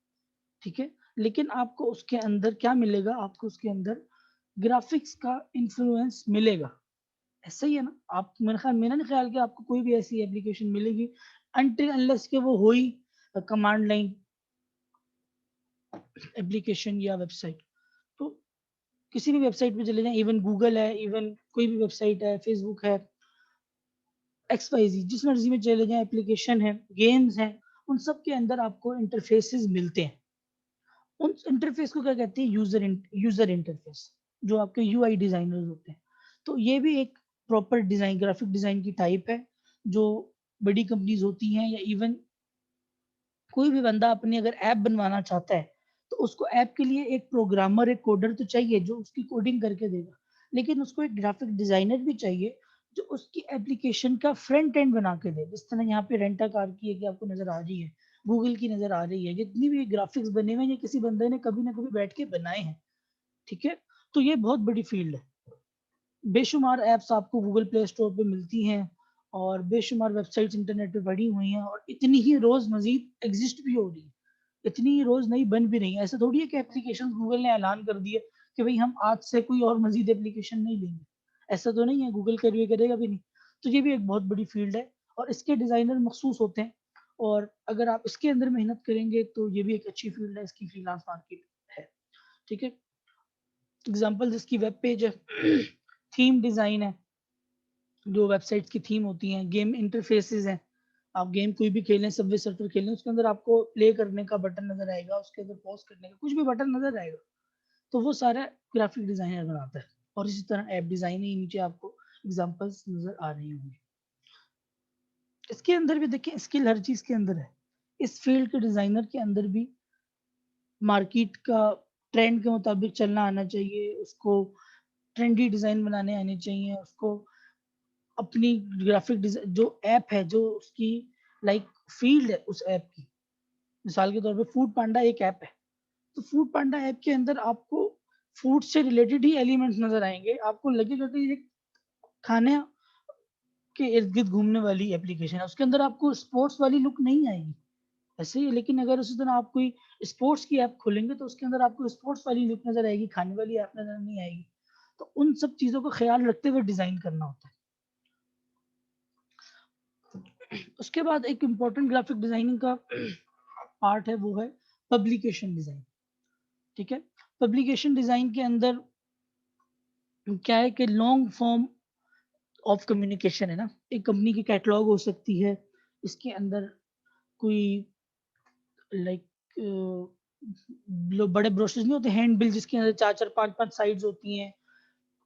ٹھیک ہے, لیکن آپ کو اس کے اندر کیا ملے گا, آپ کو اس کے اندر گرافکس کا انفلوئنس ملے گا. ایسا ہی ہے نا, آپ میرا نہیں خیال کہ آپ کو کوئی بھی ایسی اپلیکیشن ملے گی انٹل انلیس کہ وہ ہوئی کمانڈ لائن اپلیکیشن یا ویب سائٹ. تو کسی بھی ویب سائٹ پہ چلے جائیں, ایون گوگل ہے, ایون کوئی بھی ویب سائٹ ہے, فیس بک ہے, ایکس وائی زی, جس مرضی میں چلے جائیں, اپلیکیشن ہے, گیمز ہیں, ان سب کے اندر آپ کو انٹرفیسز ملتے ہیں. ان انٹرفیس کو کیا کہتے ہیں, یوزر انٹرفیس, جو آپ کے یو آئی ڈیزائنرز ہوتے ہیں. تو یہ بھی ایک پراپر ڈیزائن, گرافک ڈیزائن کی ٹائپ ہے, جو بڑی کمپنیز ہوتی ہیں, یا ایون کوئی بھی بندہ اپنی اگر ایپ بنوانا چاہتا ہے تو اس کو ایپ کے لیے ایک پروگرامر, ایک کوڈر تو چاہیے جو اس کی کوڈنگ کر کے دے گا, لیکن اس کو ایک گرافک ڈیزائنر بھی چاہیے جو اس کی اپلیکیشن کا فرنٹ اینڈ بنا کے دے. جس طرح یہاں پہ رینٹا کار کی ہے کہ آپ کو نظر آ رہی ہے, گوگل کی نظر آ رہی ہے, جتنی بھی گرافکس بنے ہوئے ہیں یہ کسی بندے نے کبھی نہ کبھی بیٹھ کے بنائے ہیں. ٹھیک ہے, تو یہ بہت بڑی فیلڈ ہے. بے شمار ایپس آپ کو گوگل پلے اسٹور پہ ملتی ہیں اور بے شمار ویب سائٹس انٹرنیٹ پہ بڑھی ہوئی ہیں اور اتنی ہی روز مزید ایگزسٹ بھی ہو رہی ہے, اتنی ہی روز نئی بن بھی رہی ہیں. ایسا تھوڑی ہے کہ اپلیکیشن گوگل نے اعلان کر دیا کہ بھئی ہم آج سے کوئی اور مزید اپلیکیشن نہیں لیں گے, ایسا تو نہیں ہے, گوگل کرے گا بھی نہیں. تو یہ بھی ایک بہت بڑی فیلڈ ہے اور اس کے ڈیزائنر مخصوص ہوتے ہیں, اور اگر آپ اس کے اندر محنت کریں گے تو یہ بھی ایک اچھی فیلڈ ہے, اس کی فری لانس مارکیٹ ہے. ٹھیک ہے, اگزامپل جس کی ویب پیج ہے, تھیم ڈیزائن ہے, جو ویب سائٹس کی تھیم ہوتی ہیں, گیم انٹرفیسز ہیں, آپ گیم کوئی بھی کھیلیں, سب وے سرفر کھیلیں, اس کے اندر آپ کو پلے کرنے کا بٹن نظر آئے گا, اس کے اندر پوز کرنے کا کچھ بھی بٹن نظر آئے گا, تو وہ سارا گرافک ڈیزائنر بناتا ہے. اور اسی طرح ایپ ڈیزائن ہی نیچے آپ کو اگزامپلس نظر آ رہی ہوں گی. اس کے اندر بھی دیکھیں اسکل ہر چیز کے اندر ہے. اس فیلڈ کے ڈیزائنر کے اندر بھی مارکیٹ کا ٹرینڈ کے مطابق چلنا آنا چاہیے, اس کو ٹرینڈی ڈیزائن بنانے آنے چاہیے, اس کو اپنی گرافک ڈیزائن جو ایپ ہے, جو اس کی لائک فیلڈ ہے اس ایپ کی, مثال کے طور پہ فوڈ پانڈا ایک ایپ ہے, تو فوڈ پانڈا ایپ کے اندر آپ کو فوڈ سے ریلیٹڈ ہی ایلیمنٹس نظر آئیں گے, آپ کو لگے گا کہ یہ کھانے کے ارد گرد گھومنے والی اپلیکیشن ہے, اس کے اندر آپ کو اسپورٹس والی لک نہیں آئے گی ایسے ہی. لیکن اگر اسی طرح آپ کوئی اسپورٹس کی ایپ کھولیں گے تو اس کے اندر آپ کو اسپورٹس والی لک نظر آئے گی, کھانے والی ایپ نظر نہیں آئے گی. تو ان سب چیزوں کا خیال رکھتے ہوئے ڈیزائن کرنا ہوتا ہے. اس کے بعد ایک امپورٹنٹ گرافک ڈیزائننگ کا پارٹ ہے, وہ ہے پبلیکیشن ڈیزائن. ٹھیک ہے, پبلیکیشن ڈیزائن کے اندر کیا ہے کہ لانگ فارم آف کمیونیکیشن ہے نا. ایک کمپنی کی کیٹلاگ ہو سکتی ہے, اس کے اندر کوئی لائک بڑے بروشرز نہیں ہوتے, ہینڈ بل جس کے اندر 4-4 5-5 سائڈز ہوتی ہیں,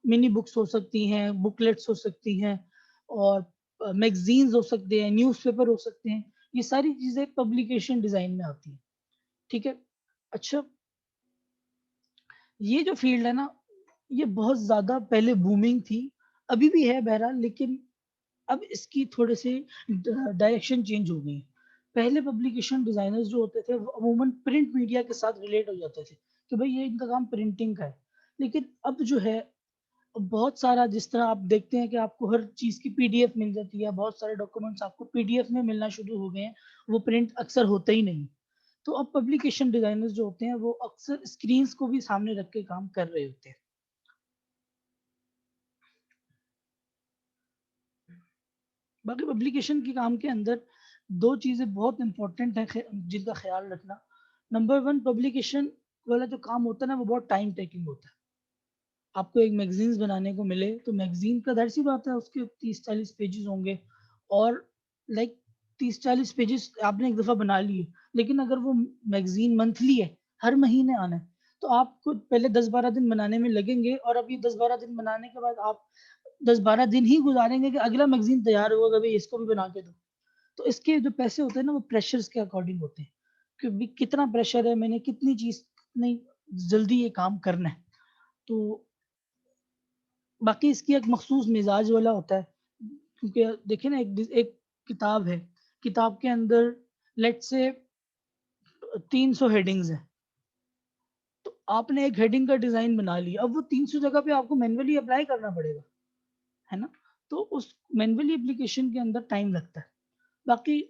منی بکس ہو سکتی ہیں, بکلیٹس ہو سکتی ہیں, اور میگزینز ہو سکتے ہیں, نیوز پیپر ہو سکتے ہیں, یہ ساری چیزیں پبلیکیشن ڈیزائن میں آتی ہیں. ٹھیک ہے, اچھا یہ جو فیلڈ ہے نا, یہ بہت زیادہ پہلے بومنگ تھی, ابھی بھی ہے بہرحال, لیکن اب اس کی تھوڑے سے ڈائریکشن چینج ہو گئی. پہلے پبلیکیشن ڈیزائنرز جو ہوتے تھے وہ عموماً پرنٹ میڈیا کے ساتھ ریلیٹ ہو جاتے تھے کہ بھئی یہ ان کا کام پرنٹنگ کا ہے. لیکن اب جو ہے بہت سارا, جس طرح آپ دیکھتے ہیں کہ آپ کو ہر چیز کی پی ڈی ایف مل جاتی ہے, بہت سارے ڈاکومنٹس آپ کو پی ڈی ایف میں ملنا شروع ہو گئے ہیں, وہ پرنٹ اکثر ہوتا ہی نہیں. تو اب پبلیکیشن ڈیزائنرز جو ہوتے ہیں وہ اکثر اسکرینز کو بھی سامنے رکھ کے کام کر رہے ہوتے ہیں. باقی پبلیکیشن کے کام کے اندر دو چیزیں بہت امپورٹنٹ ہیں جن کا خیال رکھنا. نمبر 1, پبلیکیشن والا جو کام ہوتا ہے نا وہ بہت ٹائم ٹیکنگ ہوتا ہے. آپ کو ایک میگزینز بنانے کو ملے تو میگزین کا ظاہر سی بات ہے اس کے 30-40 پیجز ہوں گے, اور لائک 30-40 پیجز آپ نے ایک دفعہ بنا لیے, لیکن اگر وہ میگزین منتھلی ہے, ہر مہینے آنا ہے, تو آپ کو پہلے 10-12 دن بنانے میں لگیں گے, اور اب یہ 10-12 دن بنانے کے بعد آپ 10-12 دن ہی گزاریں گے کہ اگلا میگزین تیار ہوگا, کبھی اس کو بھی بنا کے دو. تو اس کے جو پیسے ہوتے ہیں نا وہ پریشرز کے اکارڈنگ ہوتے ہیں کہ بھی کتنا پریشر ہے, میں نے کتنی چیز کتنی جلدی یہ کام کرنا ہے. تو باقی اس کی ایک مخصوص مزاج والا ہوتا ہے, کیونکہ دیکھیں نا ایک کتاب ہے, کتاب کے اندر لیٹ سے 300 ہیڈنگز ہیں, تو آپ نے ایک ہیڈنگ کا ڈیزائن بنا لیا, اب وہ 300 جگہ پہ آپ کو مینولی اپلائی کرنا پڑے گا, ہے نا. تو اس مینولی اپلیکیشن کے اندر ٹائم لگتا ہے. باقی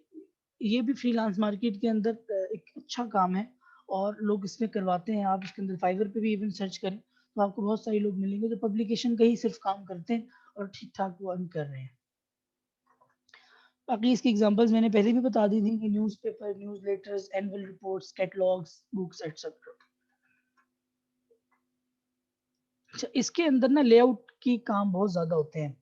یہ بھی فری لانس مارکیٹ کے اندر ایک اچھا کام ہے اور لوگ اس میں کرواتے ہیں. آپ اس کے اندر فائور پہ بھی ایون سرچ کریں تو آپ کو بہت سارے لوگ ملیں گے جو پبلیکیشن کا ہی صرف کام کرتے ہیں اور ٹھیک ٹھاک وہ ارن کر رہے ہیں. باقی اس کی ایگزامپلس میں نے پہلے بھی بتا دی تھی کہ news paper, news letters, annual reports, catalogues, books etcetera. اچھا, اس کے اندر نا لے آؤٹ کی کام بہت زیادہ ہوتے ہیں.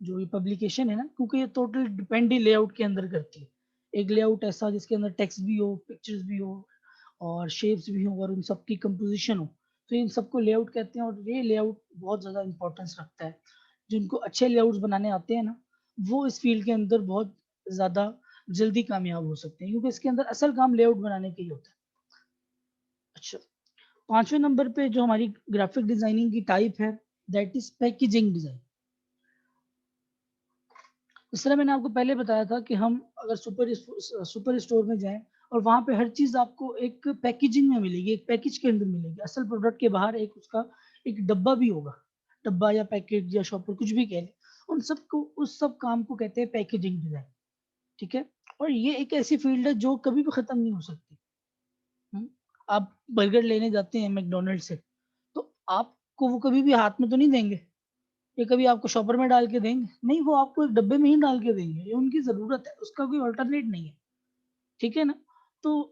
جو یہ پبلیکیشن ہے نا, کیونکہ یہ ٹوٹل ڈپینڈ ہی لے آؤٹ کے اندر کرتی ہے. ایک لے آؤٹ ایسا جس کے اندر ٹیکسٹ بھی ہو, پکچرز بھی ہو, اور شیپس بھی ہوں, اور ان سب کی کمپوزیشن ہو, تو ان سب کو لے آؤٹ کہتے ہیں. اور یہ لے آؤٹ بہت زیادہ امپورٹنس رکھتا ہے. جن کو اچھے لے آؤٹس بنانے آتے ہیں نا, وہ اس فیلڈ کے اندر بہت زیادہ جلدی کامیاب ہو سکتے ہیں, کیونکہ اس کے اندر اصل کام لے آؤٹ بنانے کا ہی ہوتا ہے. اچھا, 5ویں نمبر پہ جو ہماری گرافک ڈیزائننگ کی ٹائپ ہے دیٹ از پیکیجنگ ڈیزائن. اس طرح میں نے آپ کو پہلے بتایا تھا کہ ہم اگر سپر اسٹور میں جائیں اور وہاں پہ ہر چیز آپ کو ایک پیکیجنگ میں ملے گی, ایک پیکج کے اندر ملے گی. اصل پروڈکٹ کے باہر ایک اس کا ایک ڈبہ بھی ہوگا, ڈبہ یا پیکٹ یا شاپر کچھ بھی کہہ لیں, ان سب کو اس سب کام کو کہتے ہیں پیکیجنگ ڈیزائن. ٹھیک ہے, اور یہ ایک ایسی فیلڈ ہے جو کبھی بھی ختم نہیں ہو سکتی. آپ برگر لینے جاتے ہیں میکڈونلڈ سے, تو آپ کو وہ کبھی بھی ہاتھ میں تو نہیں دیں گے, یہ کبھی آپ کو شاپر میں ڈال کے دیں گے نہیں, وہ آپ کو ایک ڈبے میں ہی ڈال کے دیں گے, یہ ان کی ضرورت ہے, اس کا کوئی آلٹرنیٹ نہیں ہے. ٹھیک ہے نا, تو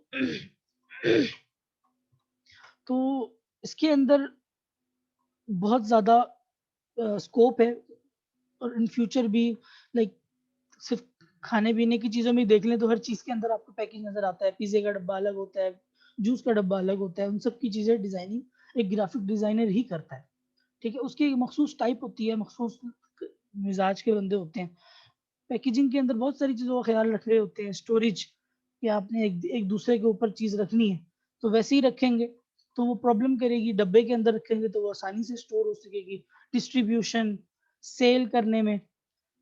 تو اس کے اندر بہت زیادہ اسکوپ ہے, اور ان فیوچر بھی لائک صرف کھانے پینے کی چیزوں میں دیکھ لیں تو ہر چیز کے اندر آپ کو پیکج نظر آتا ہے, پیزے کا ڈبہ الگ ہوتا ہے, جوس کا ڈبہ الگ ہوتا ہے, ان سب کی چیزیں ڈیزائننگ ایک گرافک ڈیزائنر ہی کرتا ہے. ٹھیک ہے, اس کی ایک مخصوص ٹائپ ہوتی ہے, مخصوص مزاج کے بندے ہوتے ہیں. پیکیجنگ کے اندر بہت ساری چیزوں کا خیال رکھ رہے ہوتے ہیں, اسٹوریج کہ آپ نے ایک دوسرے کے اوپر چیز رکھنی ہے تو ویسے ہی رکھیں گے تو وہ پرابلم کرے گی, ڈبے کے اندر رکھیں گے تو وہ آسانی سے اسٹور ہو سکے گی, ڈسٹریبیوشن سیل کرنے میں.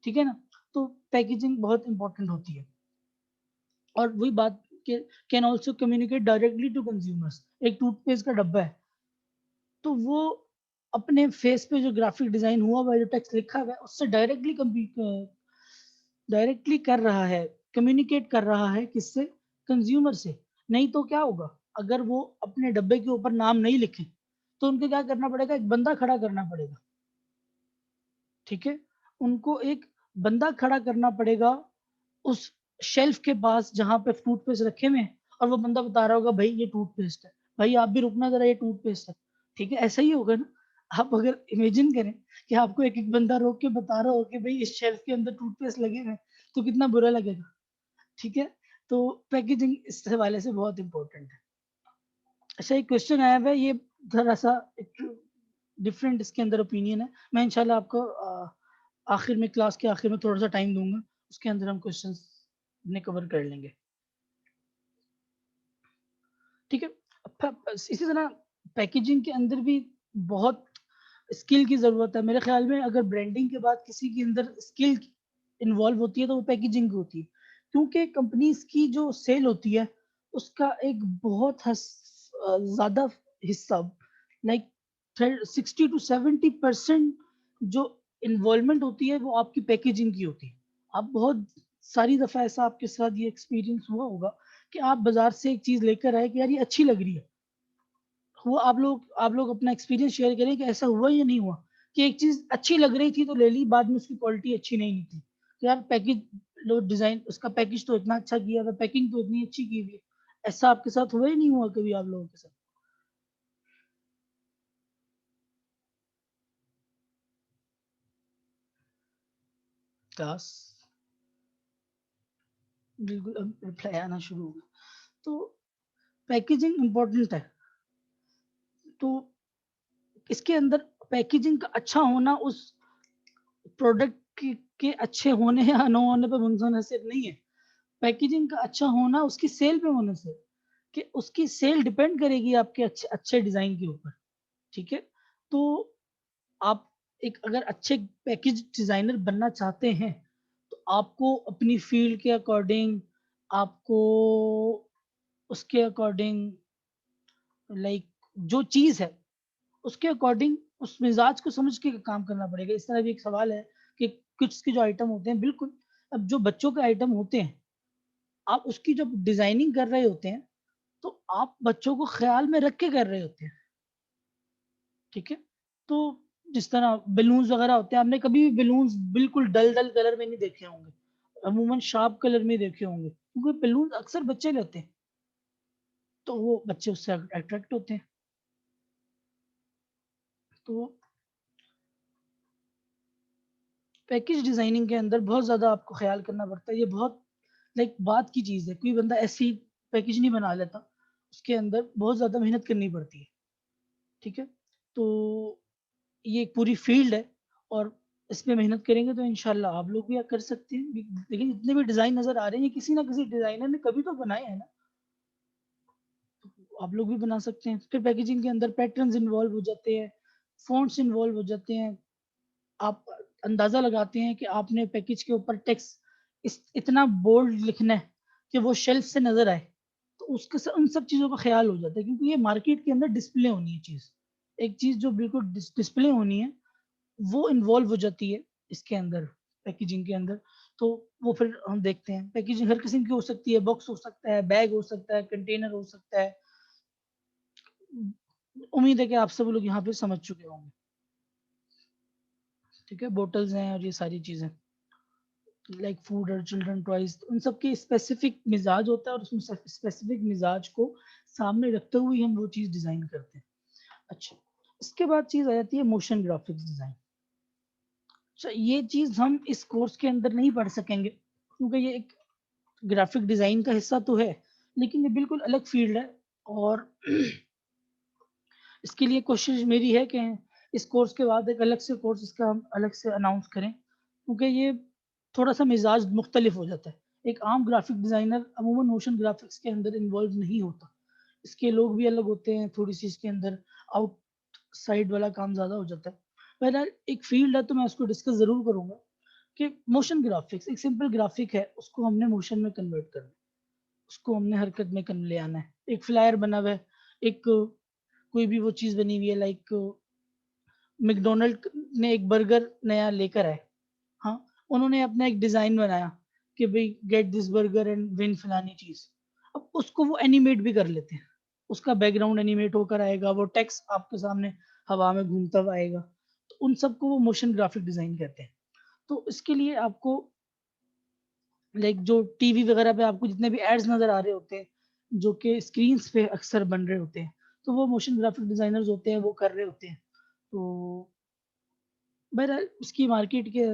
ٹھیک ہے نا, تو پیکیجنگ بہت امپورٹنٹ ہوتی ہے. اور وہی بات کہ can also communicate directly to consumers. ایک ٹوتھ پیسٹ کا ڈبہ ہے تو وہ اپنے فیس پہ جو گرافک ڈیزائن ہوا ہوا ہے, جو ٹیکسٹ لکھا ہوا ہے, اس سے ڈائریکٹلی کر رہا ہے, کمیونیکیٹ کر رہا ہے کس سے, کنزیومر سے. نہیں تو کیا ہوگا, اگر وہ اپنے ڈبے کے اوپر نام نہیں لکھے تو ان کو کیا کرنا پڑے گا, ایک بندہ کھڑا کرنا پڑے گا. ٹھیک ہے, ان کو ایک بندہ کھڑا کرنا پڑے گا اس شیلف کے پاس جہاں پہ ٹوتھ پیسٹ رکھے ہوئے ہیں, اور وہ بندہ بتا رہا ہوگا بھائی یہ ٹوتھ پیسٹ ہے, بھائی آپ بھی رکنا ذرا, یہ ٹوتھ پیسٹ ہے. ٹھیک ہے, ایسا ہی ہوگا نا. آپ اگر امیجن کریں کہ آپ کو ایک ایک بندہ روک کے بتا رہا ہو کہ بھائی اس شیلف کے اندر ٹوتھ پیسٹ لگے ہوئے تو کتنا برا لگے گا. ٹھیک ہے, تو پیکیجنگ اس حوالے سے بہت امپورٹنٹ ہے. اچھا, ایک کوشچن آیا ہوا ہے, یہ ذرا سا ڈفرینٹ اس کے اندر اوپینین ہے. میں انشاءاللہ آپ کو آخر میں, کلاس کے آخر میں تھوڑا سا ٹائم دوں گا, اس کے اندر ہم کوشچنس نے کور کر لیں گے. ٹھیک ہے, اسی طرح پیکیجنگ کے اندر بھی بہت اسکل کی ضرورت ہے. میرے خیال میں اگر برانڈنگ کے بعد کسی کے اندر اسکل انوالو ہوتی ہے تو وہ پیکیجنگ کی ہوتی ہے, کیونکہ کمپنیز کی جو سیل ہوتی ہے اس کا ایک بہت زیادہ حصہ, لائک 60-70% جو انوالومنٹ ہوتی ہے وہ آپ کی پیکیجنگ کی ہوتی ہے. آپ بہت ساری دفعہ ایسا آپ کے ساتھ یہ ایکسپیرینس ہوا ہوگا کہ آپ بازار سے ایک چیز لے کر آئے کہ یار یہ اچھی لگ رہی ہے, وہ آپ لوگ اپنا ایکسپیرینس شیئر کریں کہ ایسا ہوا یا نہیں ہوا کہ ایک چیز اچھی لگ رہی تھی تو لے لی, بعد میں اس کی کوالٹی اچھی نہیں نکلی. یار پیکج لو, ڈیزائن اس کا پیکج تو اتنا اچھا کیا تھا, پیکنگ تو اتنی اچھی کی ہوئی, ایسا آپ کے ساتھ ہوا ہی نہیں ہوا کبھی آپ لوگوں کے ساتھ؟ کلاس بالکل اب رپلائی آنا شروع ہوگا. تو پیکیجنگ امپورٹنٹ ہے, تو اس کے اندر پیکیجنگ کا اچھا ہونا اس پروڈکٹ کے اچھے ہونے یا نہ ہونے پہ منحصر نہیں ہے. پیکیجنگ کا اچھا ہونا اس کی سیل پہ ہونے سے, کہ اس کی سیل ڈیپینڈ کرے گی آپ کے اچھے ڈیزائن کے اوپر. ٹھیک ہے, تو آپ ایک اگر اچھے پیکج ڈیزائنر بننا چاہتے ہیں تو آپ کو اپنی فیلڈ کے اکارڈنگ, آپ کو اس کے اکارڈنگ, لائک جو چیز ہے اس کے اکارڈنگ اس مزاج کو سمجھ کے کام کرنا پڑے گا. اس طرح بھی ایک سوال ہے کہ کچھ کے جو آئٹم ہوتے ہیں, بالکل اب جو بچوں کے آئٹم ہوتے ہیں آپ اس کی جب ڈیزائننگ کر رہے ہوتے ہیں تو آپ بچوں کو خیال میں رکھ کے کر رہے ہوتے ہیں. ٹھیک ہے, تو جس طرح بیلونز وغیرہ ہوتے ہیں, آپ نے کبھی بھی بیلونز بالکل ڈل کلر میں نہیں دیکھے ہوں گے, عموماً شارپ کلر میں دیکھے ہوں گے, کیونکہ بیلونز اکثر بچے لیتے ہیں تو وہ بچے اس سے اٹریکٹ ہوتے ہیں. تو پیکج ڈیزائننگ کے اندر بہت زیادہ آپ کو خیال کرنا پڑتا ہے. یہ بہت لائک بات کی چیز ہے, کوئی بندہ ایسی پیکج نہیں بنا لیتا, اس کے اندر بہت زیادہ محنت کرنی پڑتی ہے. ٹھیک ہے, تو یہ ایک پوری فیلڈ ہے, اور اس پہ محنت کریں گے تو انشاءاللہ آپ لوگ بھی کر سکتے ہیں. لیکن جتنے بھی ڈیزائن نظر آ رہے ہیں کسی نہ کسی ڈیزائنر نے کبھی تو بنائے ہیں نا, آپ لوگ بھی بنا سکتے ہیں. پھر پیکیجنگ کے اندر پیٹرنز انوالو ہو جاتے ہیں, فونٹس انوالو ہو جاتے ہیں. آپ اندازہ لگاتے ہیں کہ آپ نے پیکج کے اوپر ٹیکسٹ اتنا بولڈ لکھنا ہے کہ وہ شیلف سے نظر آئے, تو اس کے ان سب چیزوں کا خیال ہو جاتا ہے, کیونکہ یہ مارکیٹ کے اندر ڈسپلے ہونی ہے چیز. ایک چیز جو بالکل ڈسپلے ہونی ہے وہ انوالو ہو جاتی ہے اس کے اندر، پیکیجنگ کے اندر. تو وہ پھر ہم دیکھتے ہیں پیکیجنگ ہر قسم کی ہو سکتی ہے، باکس ہو سکتا ہے، بیگ ہو سکتا ہے، کنٹینر ہو سکتا ہے. امید ہے کہ آپ سب لوگ یہاں پہ سمجھ چکے ہوں گے. ٹھیک ہے، بوٹلز ہیں اور یہ ساری چیزیں لائک فوڈ اور چلڈرن ٹوائز، ان سب کے اسپیسیفک مزاج ہوتا ہے اور اس میں اسپیسیفک مزاج کو سامنے رکھتے ہوئے ہم وہ چیز ڈیزائن کرتے ہیں. اچھا، اس کے بعد چیز آ جاتی ہے موشن گرافکس ڈیزائن. اچھا، یہ چیز ہم اس کورس کے اندر نہیں پڑھ سکیں گے کیونکہ یہ ایک گرافک ڈیزائن کا حصہ تو ہے لیکن یہ بالکل الگ فیلڈ ہے. اور اس کے لیے کوشش میری ہے کہ اس کورس کے بعد ایک الگ سے کورس اس کا ہم الگ سے اناؤنس کریں کیونکہ یہ تھوڑا سا مزاج مختلف ہو جاتا ہے. ایک عام گرافک ڈیزائنر عموماً موشن گرافکس کے اندر انوالو نہیں ہوتا، اس کے لوگ بھی الگ ہوتے ہیں، تھوڑی سی اس کے اندر آؤٹ سائڈ والا کام زیادہ ہو جاتا ہے. بہرحال ایک فیلڈ ہے تو میں اس کو ڈسکس ضرور کروں گا کہ موشن گرافکس ایک سمپل گرافک ہے، اس کو ہم نے موشن میں کنورٹ کرنا ہے، اس کو ہم نے حرکت میں لے آنا ہے. ایک فلائر بنا ہوا ہے، ایک کوئی بھی وہ چیز بنی ہوئی ہے لائک میکڈونلڈ نے ایک برگر نیا لے کر آئے، ہاں انہوں نے اپنا ایک ڈیزائن بنایا کہ بھئی get this burger and one فلانی چیز. اب اس کو وہ اینیمیٹ بھی کر لیتے ہیں، اس کا بیک گراؤنڈ اینیمیٹ ہو کر آئے گا، وہ ٹیکسٹ آپ کے سامنے ہوا میں گھومتا ہوا آئے گا. تو ان سب کو وہ موشن گرافک ڈیزائن کہتے ہیں. تو اس کے لیے آپ کو لائک جو ٹی وی وغیرہ پہ آپ کو جتنے بھی ایڈز نظر آ رہے ہوتے ہیں جو کہ اسکرینس پہ اکثر بن رہے ہوتے ہیں تو وہ موشن گرافک ڈیزائنرز ہوتے ہیں، وہ کر رہے ہوتے ہیں. تو بہرحال اس کی مارکیٹ کے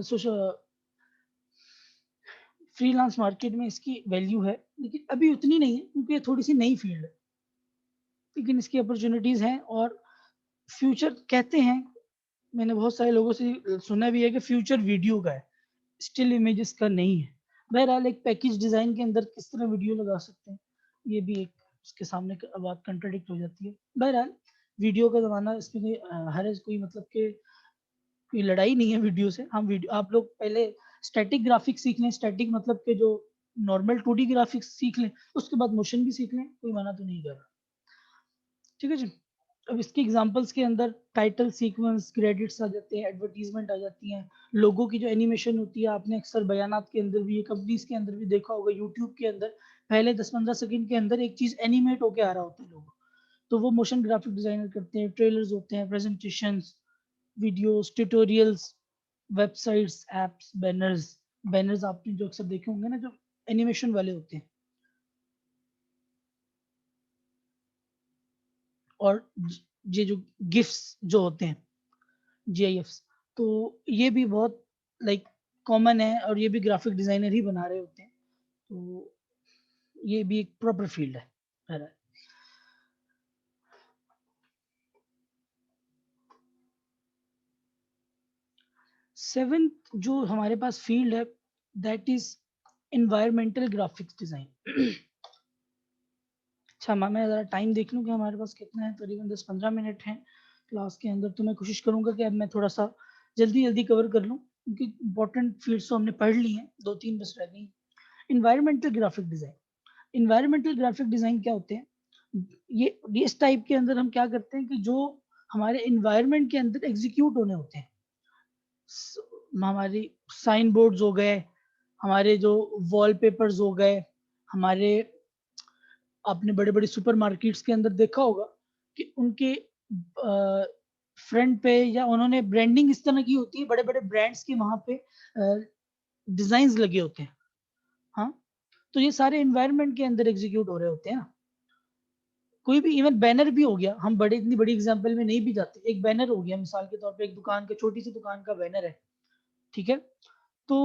فری لانس مارکیٹ میں اس کی ویلیو ہے لیکن ابھی اتنی نہیں ہے کیونکہ یہ تھوڑی سی نئی فیلڈ ہے، لیکن اس کی اپرچونیٹیز ہیں. اور فیوچر کہتے ہیں، میں نے بہت سارے لوگوں سے سنا بھی ہے کہ فیوچر ویڈیو کا ہے، اسٹل امیجز کا نہیں ہے. بہرحال ایک پیکج ڈیزائن کے اندر کس طرح ویڈیو لگا سکتے ہیں یہ بھی ایک اس کے سامنے بات کنٹراڈکٹ ہو جاتی ہے. بہرحال ویڈیو کا زمانہ، اس میں کوئی مطلب کہ کوئی لڑائی نہیں ہے ویڈیو سے. ہم ویڈیو آپ لوگ پہلے اسٹیٹک گرافک سیکھ لیں، اسٹیٹک مطلب کہ جو نارمل 2D گرافکس سیکھ لیں، اس کے بعد موشن بھی سیکھ لیں، کوئی منع تو نہیں کر رہا. ٹھیک ہے جی. اب اس کی ایگزامپلس کے اندر ٹائٹل سیکوینس، کریڈٹس آ جاتے ہیں، ایڈورٹیزمنٹ آ جاتی ہیں، لوگوں کی جو اینیمیشن ہوتی ہے آپ نے اکثر بیانات کے اندر بھی، کمپنیز کے اندر بھی دیکھا ہوگا، یوٹیوب کے اندر پہلے 10-15 سیکنڈ کے اندر ایک چیز اینیمیٹ ہو کے آ رہا ہوتا ہے لوگوں، تو وہ موشن گرافک ڈیزائنر کرتے ہیں. ٹریلرز ہوتے ہیں، presentations, videos, tutorials, web sites, apps, banners آپ نے جو اکثر دیکھے ہوں گے نا جو اینیمیشن والے ہوتے ہیں. اور یہ جو گفس جو ہوتے ہیں جی آئی ایفس، تو یہ بھی بہت لائک کامن ہے اور یہ بھی گرافک ڈیزائنر ہی بنا رہے ہوتے ہیں. تو یہ بھی ایک پراپر فیلڈ ہے. سیونتھ جو ہمارے پاس فیلڈ ہے that is environmental graphics design. اچھا میں ذرا ٹائم دیکھ لوں کہ ہمارے پاس کتنا ہے، تقریباً 10-15 منٹ ہیں کلاس کے اندر. تو میں کوشش کروں گا کہ اب میں تھوڑا سا جلدی کور کر لوں کیونکہ امپورٹنٹ فیلڈس تو ہم نے پڑھ لی ہیں، 2-3 بس رہ گئی. Environmental graphic design. Environmental graphic design کیا ہوتے ہیں؟ یہ اس ٹائپ کے اندر ہم کیا کرتے ہیں کہ جو ہمارے انوائرمنٹ کے اندر ایگزیکیوٹ ہونے ہوتے ہیں، ہماری سائن بورڈز ہو گئے، ہمارے جو وال پیپرز ہو گئے، ہمارے آپ نے بڑے بڑے سپر مارکیٹس کے اندر دیکھا ہوگا کہ ان کے فرنٹ پہ یا انہوں نے برانڈنگ اس طرح کی ہوتی ہے، بڑے بڑے برانڈس کے وہاں پہ ڈیزائنز لگے ہوتے ہیں. ہاں تو یہ سارے انوائرمنٹ کے اندر ایگزیکیوٹ ہو رہے ہوتے ہیں نا. کوئی بھی ایون بینر بھی ہو گیا، ہم اتنی بڑی ایگزامپل میں نہیں بھی جاتے، ایک بینر ہو گیا مثال کے طور پہ، ایک دکان کا، چھوٹی سی دکان کا بینر ہے، ٹھیک ہے. تو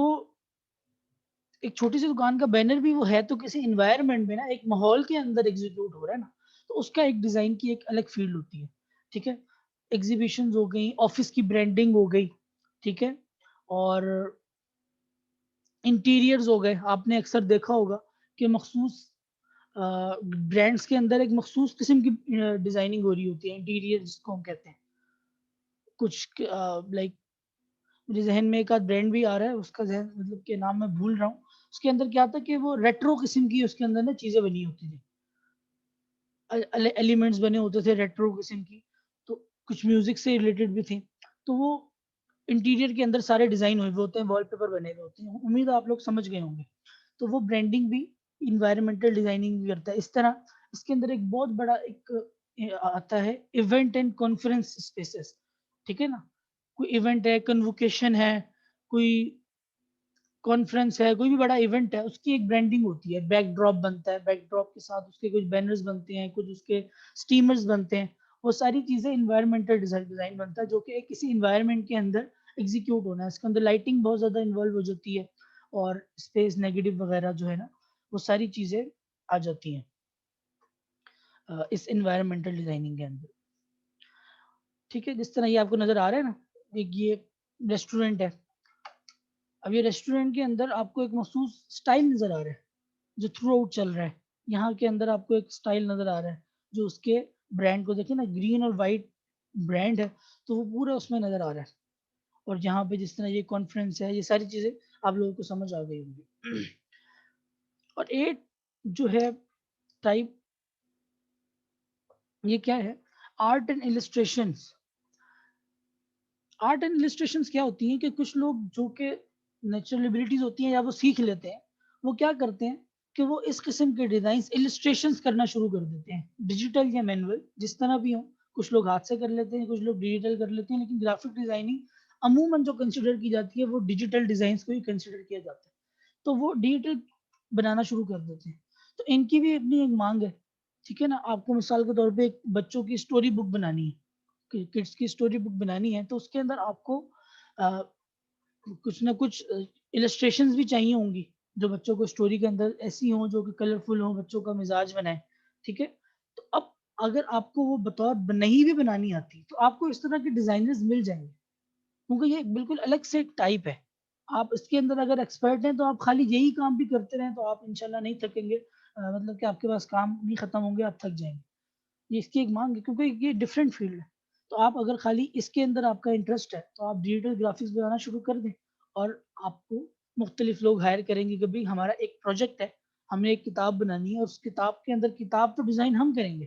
ایک چھوٹی سی دکان کا بینر بھی وہ ہے تو کسی انوائرمنٹ میں نا، ایک ماحول کے اندر ایگزیکیوٹ ہو رہا ہے نا، تو اس کا ایک ڈیزائن کی ایک الگ فیلڈ ہوتی ہے. ٹھیک ہے، ایگزیبیشنز ہو گئی، آفس کی برانڈنگ ہو گئی، ٹھیک ہے، اور انٹیریئرز ہو گئے. آپ نے اکثر دیکھا ہوگا کہ مخصوص برانڈس کے اندر ایک مخصوص قسم کی ڈیزائننگ ہو رہی ہوتی ہے، انٹیریئر جس کو ہم کہتے ہیں. کچھ لائک مجھے ذہن میں ایک آدھ برانڈ بھی آ رہا ہے، اس کا ذہن مطلب کہ نام میں بھول رہا ہوں. اس کے اندر کیا تھا کہ وہ ریٹرو قسم کی اس کے اندر نا چیزیں بنی ہوتی تھی، ایلیمنٹس بنے ہوتے تھے ریٹرو قسم کی. تو کچھ میوزک سے ریلیٹڈ بھی تھیں. تو وہ انٹیریئر کے اندر سارے ڈیزائن ہوئے ہوتے ہیں, وال پیپر بنے ہوئے ہوتے ہیں. امید ہے آپ لوگ سمجھ گئے ہوں گے. تو وہ برانڈنگ بھی انوائرمنٹل ڈیزائننگ بھی کرتا ہے. اس طرح اس کے اندر ایک بہت بڑا ایک آتا ہے ایونٹ اینڈ کانفرنس اسپیسز. ٹھیک ہے نا, کوئی ایونٹ ہے, کنووکیشن ہے, کوئی کانفرنس ہے, کوئی بھی بڑا ایونٹ ہے, اس کی ایک برانڈنگ ہوتی ہے. بیک ڈراپ بنتا ہے, بیک ڈراپ کے ساتھ اس کے کچھ بینرز بنتے ہیں, کچھ اس کے اسٹیمرز بنتے ہیں. وہ ساری چیزیں انوائرمنٹل ڈیزائن بنتا ہے, جو کہ کسی انوائرمنٹ کے اندر ایگزیکیوٹ ہونا ہے. اس کے اندر لائٹنگ بہت زیادہ انوالو ہو جاتی ہے, اور اسپیس نیگیٹو وغیرہ جو ہے نا, وہ ساری چیزیں آ جاتی ہیں اس انوائرمنٹل ڈیزائننگ کے اندر. ٹھیک ہے, جس طرح یہ آپ کو نظر آ رہا ہے نا, ایک یہ ریسٹورینٹ ہے. اب یہ ریسٹورینٹ کے اندر آپ کو ایک مخصوص سٹائل نظر آ رہا ہے جو تھرو آؤٹ چل رہا ہے. یہاں کے اندر آپ کو ایک سٹائل نظر آ رہا ہے جو اس کے برانڈ کو دیکھیں نا, گرین اور وائٹ برانڈ ہے, تو وہ پورا اس میں نظر آ رہا ہے. اور یہاں پہ جس طرح یہ کانفرنس ہے, یہ ساری چیزیں آپ لوگوں کو سمجھ آ گئی ہوں گی. اور ایٹ جو ہے ٹائپ, یہ کیا ہے, art and illustrations. Art and illustrations کیا ہوتی ہیں کہ کچھ لوگ جو کہ نیچرل ایبلٹیز ہوتی ہیں یا وہ سیکھ لیتے ہیں, وہ کیا کرتے ہیں کہ وہ اس قسم کے ڈیزائنز السٹریشنز کرنا شروع کر دیتے ہیں, ڈیجیٹل یا مینول جس طرح بھی ہوں. کچھ لوگ ہاتھ سے کر لیتے ہیں, کچھ لوگ ڈیجیٹل کر لیتے ہیں, لیکن گرافک ڈیزائننگ عموماً جو کنسیڈر کی جاتی ہے وہ ڈیجیٹل ڈیزائنز کو ہی کنسیڈر کیا جاتا ہے. تو وہ ڈیجیٹل بنانا شروع کر دیتے ہیں. تو ان کی بھی اپنی ایک مانگ ہے. ٹھیک ہے نا, آپ کو مثال کے طور پہ ایک بچوں کی اسٹوری بک بنانی ہے, کڈس کی اسٹوری بک بنانی ہے, تو اس کے اندر آپ کو کچھ نہ کچھ السٹریشنز بھی چاہیے ہوں گی جو بچوں کو اسٹوری کے اندر ایسی ہوں جو کہ کلرفل ہوں, بچوں کا مزاج بنائے. ٹھیک ہے, تو اب اگر آپ کو وہ بطور نہیں بھی بنانی آتی تو آپ کو اس طرح کے ڈیزائنرز مل جائیں گے, کیونکہ یہ بالکل الگ سے ایک ٹائپ ہے. آپ اس کے اندر اگر ایکسپرٹ ہیں تو آپ خالی یہی کام بھی کرتے رہیں تو آپ انشاءاللہ نہیں تھکیں گے. مطلب کہ آپ کے پاس کام نہیں ختم ہوں گے, آپ تھک جائیں گے. یہ اس کی ایک مانگ ہے, کیونکہ یہ ڈفرینٹ فیلڈ ہے. تو آپ اگر خالی اس کے اندر آپ کا انٹرسٹ ہے تو آپ ڈیجیٹل گرافکس بنانا شروع کر دیں, اور آپ کو مختلف لوگ ہائر کریں گے کہ بھائی ہمارا ایک پروجیکٹ ہے, ہم نے ایک کتاب بنانی ہے, اور اس کتاب کے اندر کتاب تو ڈیزائن ہم کریں گے,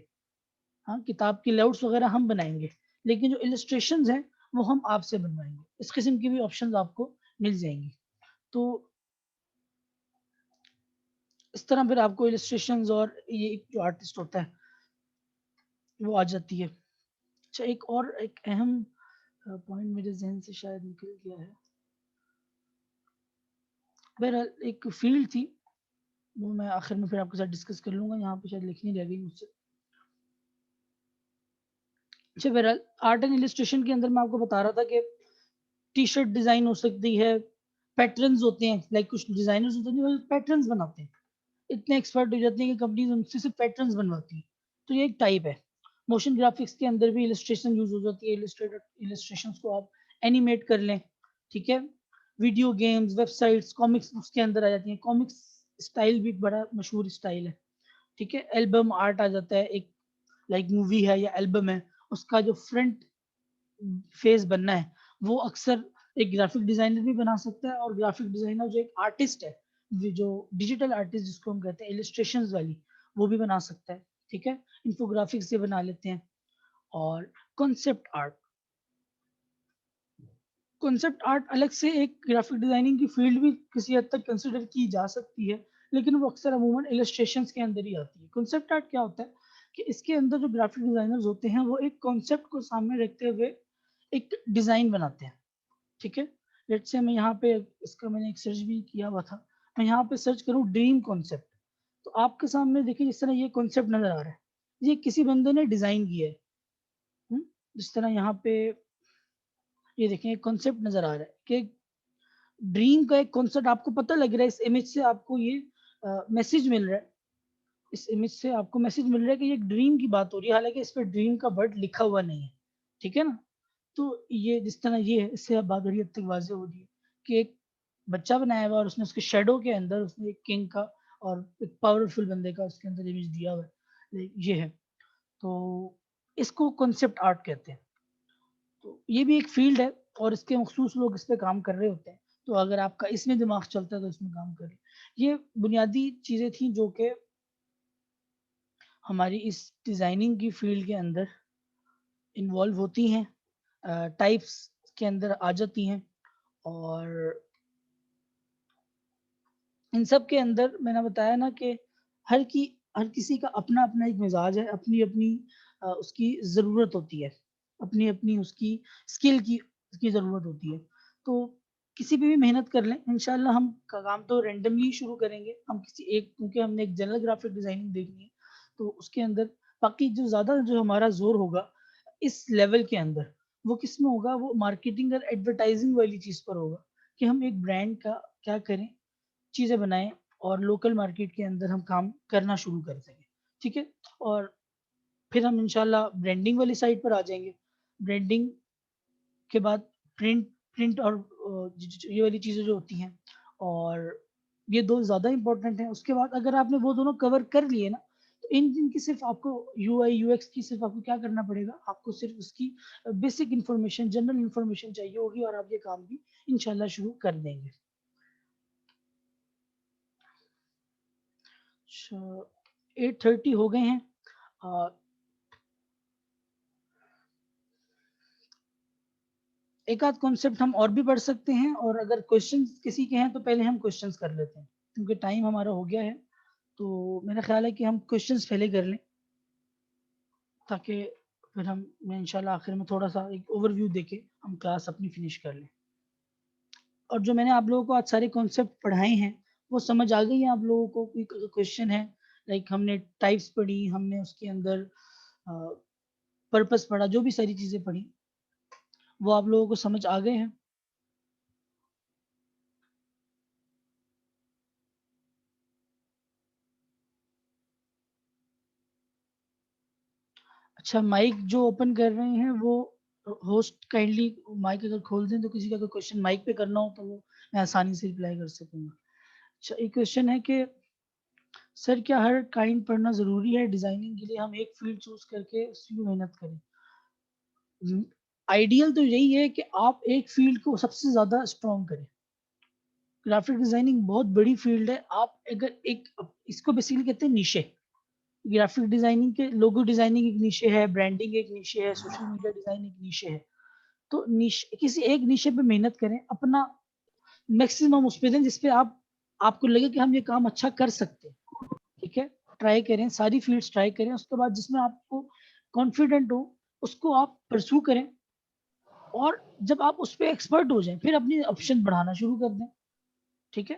ہاں کتاب کی لیاؤٹس وغیرہ ہم بنائیں گے, لیکن جو السٹریشنز ہیں وہ ہم آپ سے بنوائیں گے. اس قسم کی بھی آپشنز آپ کو مل جائیں گی. تو اس طرح پھر آپ کو السٹریشنز اور یہ جو آرٹسٹ ہوتا ہے وہ آ جاتی ہے. اچھا, ایک اور ایک اہم پوائنٹ میرے ذہن سے شاید نکل گیا ہے. بہرحال ایک فیلڈ تھی, وہ میں آخر میں پھر آپ کے ساتھ ڈسکس کر لوں گا, یہاں پہ شاید لکھنی رہ گئی مجھ سے. اچھا, بہرحال آرٹ اینڈ السٹریشن کے اندر میں آپ کو بتا رہا تھا کہ ٹی شرٹ ڈیزائن ہو سکتی ہے, پیٹرنز ہوتے ہیں, لائک کچھ ڈیزائنرز ہوتے ہیں جو پیٹرنز بناتے ہیں, اتنے ایکسپرٹ ہو جاتے ہیں کہ کمپنیز ان سے صرف پیٹرنز بنواتی ہیں. تو یہ ایک ٹائپ ہے. موشن گرافکس کے اندر بھی السٹریشن یوز ہو جاتی ہے. السٹریشنز کو آپ اینیمیٹ کر لیں. ٹھیک ہے, video games, web sites, comics اس کے اندر آ جاتی ہیں. کامکس اسٹائل بھی بڑا مشہور اسٹائل ہے. ٹھیک ہے, البم آرٹ آ جاتا ہے, ایک لائک مووی ہے یا البم ہے, اس کا جو فرنٹ فیس بننا ہے وہ اکثر ایک گرافک ڈیزائنر بھی بنا سکتا ہے, اور گرافک ڈیزائنر جو ایک آرٹسٹ ہے, جو ڈیجیٹل آرٹسٹ جس کو ہم کہتے ہیں السٹریشنز والی, وہ بھی بنا سکتا ہے. ٹھیک ہے, انفوگرافکس سے بنا لیتے ہیں. اور کنسپٹ آرٹ, کنسپٹ آرٹ الگ سے ایک گرافک ڈیزائننگ کی فیلڈ بھی کسی حد تک کنسیڈر کی جا سکتی ہے, لیکن وہ اکثر عموماً السٹریشنز کے اندر ہی آتی ہے. کنسپٹ آرٹ کیا ہوتا ہے کہ اس کے اندر جو گرافک ڈیزائنرز ہوتے ہیں وہ ایک کانسیپٹ کو سامنے رکھتے ہوئے ایک ڈیزائن بناتے ہیں. ٹھیک ہے, لیٹ سے میں یہاں پہ اس کا میں نے ایک سرچ بھی کیا ہوا تھا, میں یہاں پہ سرچ کروں ڈریم کانسیپٹ, تو آپ کے سامنے دیکھیں جس طرح یہ کانسیپٹ نظر آ رہا ہے, یہ کسی بندے نے ڈیزائن کیا ہے. جس طرح یہاں پہ یہ دیکھیں ایک کانسیپٹ نظر آ رہا ہے کہ ڈریم کا ایک کانسیپٹ آپ کو پتہ لگ رہا ہے. اس امیج سے آپ کو یہ میسج مل رہا ہے, اس امیج سے آپ کو میسج مل رہا ہے کہ یہ ایک ڈریم کی بات ہو رہی ہے, حالانکہ اس پہ ڈریم کا ورڈ لکھا ہوا نہیں ہے. ٹھیک ہے نا, تو یہ جس طرح یہ ہے, اس سے اب بات بڑی حد تک واضح ہو رہی ہے کہ ایک بچہ بنایا ہوا اور اس نے اس کے شیڈو کے اندر اس نے ایک کنگ کا اور ایک پاورفل بندے کا اس کے اندر امیج دیا ہوا ہے. یہ ہے, تو اس کو کنسپٹ آرٹ کہتے ہیں. تو یہ بھی ایک فیلڈ ہے, اور اس کے مخصوص لوگ اس پہ کام کر رہے ہوتے ہیں. تو اگر آپ کا اس میں دماغ چلتا ہے تو اس میں کام کریں. یہ بنیادی چیزیں تھیں جو کہ ہماری اس ڈیزائننگ کی فیلڈ کے اندر انوالو ہوتی ہیں، ٹائپس کے اندر آ جاتی ہیں، اور ان سب کے اندر میں نے بتایا نا کہ ہر کی ہر کسی کا اپنا اپنا ایک مزاج ہے، اپنی اپنی اس کی ضرورت ہوتی ہے، اپنی اپنی اس کی اسکل کی اس کی ضرورت ہوتی ہے. تو کسی پہ بھی محنت کر لیں انشاءاللہ. ہم کا کام تو رینڈملی شروع کریں گے، ہم کسی ایک کیونکہ ہم نے ایک جنرل گرافک ڈیزائننگ دیکھنی ہے، تو اس کے اندر باقی جو زیادہ جو ہمارا زور ہوگا اس لیول کے اندر وہ کس میں ہوگا، وہ مارکیٹنگ اور ایڈورٹائزنگ والی چیز پر ہوگا کہ ہم ایک برانڈ کا کیا کریں، چیزیں بنائیں اور لوکل مارکیٹ کے اندر ہم کام کرنا شروع کر دیں گے. ٹھیک ہے، اور پھر ہم انشاءاللہ برانڈنگ والی سائڈ پر آ جائیں گے. برانڈنگ کے بعد پرنٹ اور یہ والی چیزیں جو ہوتی ہیں، اور یہ دو زیادہ امپورٹنٹ ہیں. اس کے بعد اگر آپ نے وہ دونوں کور کر لیے نا، تو ان کی صرف آپ کو یو آئی یو ایکس کی صرف آپ کو کیا کرنا پڑے گا، آپ کو صرف اس کی بیسک انفارمیشن جنرل انفارمیشن چاہیے ہوگی، اور آپ یہ کام بھی انشاءاللہ شروع کر دیں گے. اچھا 8:30 ہو گئے ہیں. ایک آدھ کانسیپٹ ہم اور بھی پڑھ سکتے ہیں، اور اگر کوشچن کسی کے ہیں تو پہلے ہم کوشچنس کر لیتے ہیں کیونکہ ٹائم ہمارا ہو گیا ہے. تو میرا خیال ہے کہ ہم کوشچنس پہلے کر لیں تاکہ پھر ہم انشاءاللہ آخر میں تھوڑا سا ایک اوور ویو دے کے ہم کلاس اپنی فنش کر لیں. اور جو میں نے آپ لوگوں کو آج سارے کانسیپٹ پڑھائے ہیں وہ سمجھ آ گئی ہیں آپ لوگوں کو؟ کوئی کوشچن ہے؟ لائک ہم نے ٹائپس پڑھی، ہم نے اس کے اندر پرپس پڑھا، جو بھی ساری چیزیں پڑھی وہ آپ لوگوں کو سمجھ آ گئے ہیں؟ اچھا مائک جو اوپن کر رہے ہیں وہ ہوسٹ کائنڈلی مائک اگر کھول دیں تو کسی کا کوئی کوشچن مائک پہ کرنا ہو تو وہ میں آسانی سے رپلائی کر سکوں گا. اچھا ایک کوشچن ہے کہ سر کیا ہر کائنڈ پڑھنا ضروری ہے ڈیزائننگ کے لیے، ہم ایک فیلڈ چوز کر کے اس کی محنت کریں؟ آئیڈیل تو یہی ہے کہ آپ ایک فیلڈ کو سب سے زیادہ اسٹرانگ کریں. گرافک ڈیزائننگ بہت بڑی فیلڈ ہے. آپ اگر ایک اس کو بیسیکلی کہتے ہیں نیشے. گرافک ڈیزائننگ کے لوگو ڈیزائننگ ایک نیشے ہے، برانڈنگ ایک نیشے ہے، سوشل میڈیا ڈیزائن ایک نیشے ہے. تو کسی ایک نیشے پہ محنت کریں، اپنا میکسیمم اس پہ دیں جس پہ آپ کو لگے کہ ہم یہ کام اچھا کر سکتے ہیں. ٹھیک ہے، ٹرائی کریں، ساری فیلڈس ٹرائی کریں. اس کے بعد جس میں آپ کو کانفیڈنٹ ہو اس کو آپ پرسو کریں، اور جب آپ اس پہ ایکسپرٹ ہو جائیں پھر اپنی آپشن بڑھانا شروع کر دیں. ٹھیک ہے،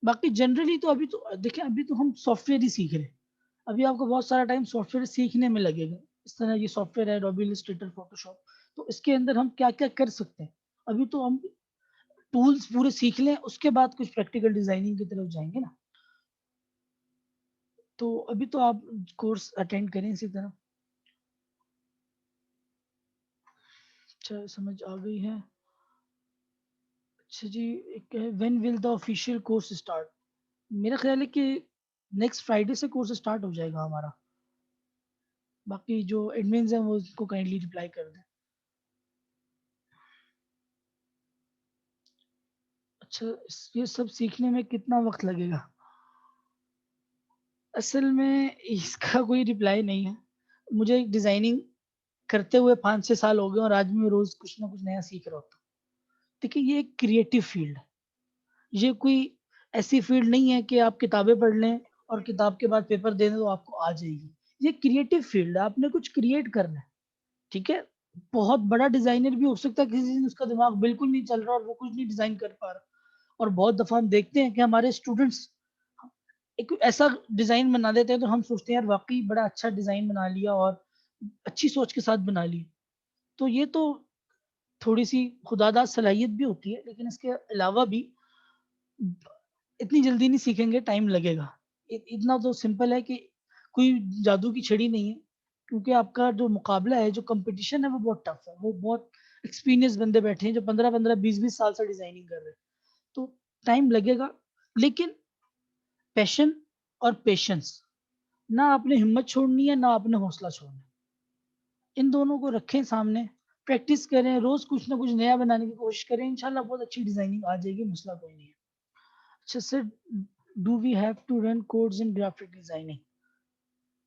باقی جنرلی تو ابھی تو دیکھیں ابھی تو ہم سافٹ ویئر ہی سیکھ رہے ہیں. ابھی آپ کو بہت سارا ٹائم سافٹ ویئر سیکھنے میں لگے گا. اس طرح یہ سافٹ ویئر ہے اڈوبی السٹریٹر، فوٹوشاپ، تو اس کے اندر ہم کیا کیا کر سکتے ہیں. ابھی تو ہم ٹولز پورے سیکھ لیں، اس کے بعد کچھ پریکٹیکل ڈیزائننگ کی طرف جائیں گے نا. تو ابھی تو آپ کورس اٹینڈ کریں اسی طرح. اچھا سمجھ آ گئی ہے. اچھا جی ایک ہے when will the official course start? میرا خیال ہے کہ نیکسٹ فرائیڈے سے کورس اسٹارٹ ہو جائے گا ہمارا. باقی جو ایڈمنز ہیں وہ اس کو کائنڈلی رپلائی کر دیں. اچھا یہ سب سیکھنے میں کتنا وقت لگے گا؟ اصل میں اس کا کوئی رپلائی نہیں ہے. مجھے ڈیزائننگ کرتے ہوئے 5-6 سال ہو گئے اور آج میں روز کچھ نہ کچھ نیا سیکھ رہا ہوتا ہوں. دیکھیے یہ ایک کریٹو فیلڈ ہے. یہ کوئی ایسی فیلڈ نہیں ہے کہ آپ کتابیں پڑھ لیں اور کتاب کے بعد پیپر دے دیں تو آپ کو آ جائے گی. یہ کریٹو فیلڈ ہے، آپ نے کچھ کریٹ کرنا ہے. ٹھیک ہے، بہت بڑا ڈیزائنر بھی ہو سکتا ہے کسی دن اس کا دماغ بالکل نہیں چل رہا اور وہ کچھ نہیں ڈیزائن کر پا رہا. اور بہت دفعہ ہم دیکھتے ہیں کہ ہمارے اسٹوڈنٹس ایک ایسا ڈیزائن بنا دیتے ہیں تو ہم سوچتے ہیں یار واقعی بڑا اچھا ڈیزائن بنا لیا اور اچھی سوچ کے ساتھ بنا لی. تو یہ تو تھوڑی سی خداداد صلاحیت بھی ہوتی ہے، لیکن اس کے علاوہ بھی اتنی جلدی نہیں سیکھیں گے، ٹائم لگے گا. اتنا تو سمپل ہے کہ کوئی جادو کی چھڑی نہیں ہے، کیونکہ آپ کا جو مقابلہ ہے، جو کمپٹیشن ہے وہ بہت ٹف ہے. وہ بہت ایکسپیرینس بندے بیٹھے ہیں جو 15-20 سال سے ڈیزائننگ کر رہے ہیں. تو ٹائم لگے گا، لیکن پیشن اور پیشنس، نہ آپ نے ہمت چھوڑنی ہے نہ آپ نے حوصلہ چھوڑنا ہے. ان دونوں کو رکھیں سامنے، پریکٹس کریں، روز کچھ نہ کچھ نیا بنانے کی کوشش کریں، انشاءاللہ بہت اچھی ڈیزائننگ آ جائے گی، مسئلہ کوئی نہیں ہے. اچھا sir do we have to run codes in graphic designing?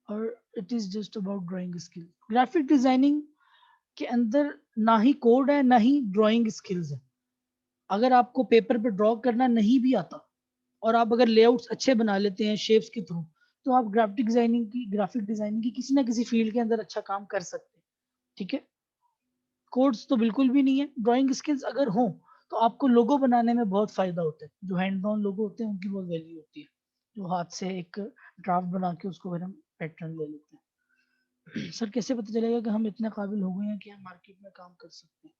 اور it is just about drawing skill. Graphic designing کے اندر نہ ہی کوڈ ہے نہ ہی ڈرائنگ اسکلز ہے. اگر آپ کو پیپر پہ ڈرا کرنا نہیں بھی آتا اور آپ اگر لے آؤٹس اچھے بنا لیتے ہیں شیپس کے تھرو, تو آپ گرافک ڈیزائننگ کی کسی نہ کسی فیلڈ کے اندر اچھا کام کر سکتے ہیں. ٹھیک ہے, کوڈز تو بالکل بھی نہیں ہے. ڈرائنگ اسکلز اگر ہوں تو آپ کو لوگو بنانے میں بہت فائدہ ہوتا ہے. جو ہینڈ ڈاؤن لوگو ہوتے ہیں ان کی بہت ویلیو ہوتی ہے, جو ہاتھ سے ایک ڈرافٹ بنا کے اس کو پھر ہم پیٹرن لے لیتے ہیں. سر کیسے پتہ چلے گا کہ ہم اتنے قابل ہو گئے ہیں کہ ہم مارکیٹ میں کام کر سکتے ہیں؟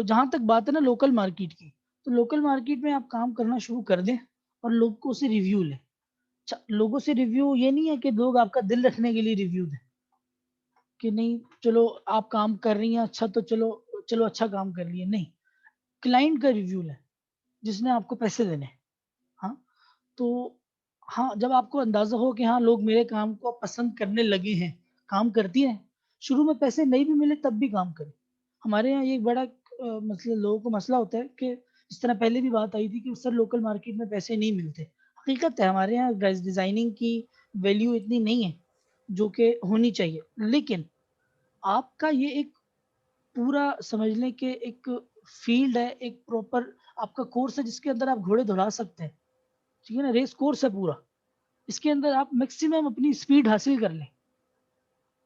جہاں تک بات ہے نا لوکل مارکیٹ کی, تو لوکل مارکیٹ میں آپ کام کرنا شروع کر دیں اور لوگوں سے ریویو لیں. اچھا, لوگوں سے ریویو یہ نہیں ہے کہ لوگ آپ کا دل رکھنے کے لیے ریویو دیں کہ نہیں چلو آپ کام کر رہی ہیں اچھا تو چلو چلو اچھا کام کر لیے. نہیں, کلائنٹ کا ریویو لیں جس نے آپ کو پیسے دینے ہیں. ہاں, تو ہاں جب آپ کو اندازہ ہو کہ ہاں لوگ میرے کام کو پسند کرنے لگے ہیں, کام کرتی ہیں, شروع میں پیسے نہیں بھی ملے تب بھی کام کریں. ہمارے یہاں یہ ایک بڑا مسئلہ, لوگوں کو مسئلہ ہوتا ہے کہ جس طرح پہلے بھی بات آئی تھی کہ سر لوکل مارکیٹ میں پیسے نہیں ملتے. حقیقت ہے ہمارے یہاں ڈیزائننگ کی ویلیو اتنی نہیں ہے جو کہ ہونی چاہیے, لیکن آپ کا یہ ایک پورا سمجھ لیں کہ ایک فیلڈ ہے, ایک پراپر آپ کا کورس ہے جس کے اندر آپ گھوڑے دھلا سکتے ہیں. ٹھیک ہے نا, ریس کورس ہے پورا, اس کے اندر آپ میکسیمم اپنی اسپیڈ حاصل کر لیں.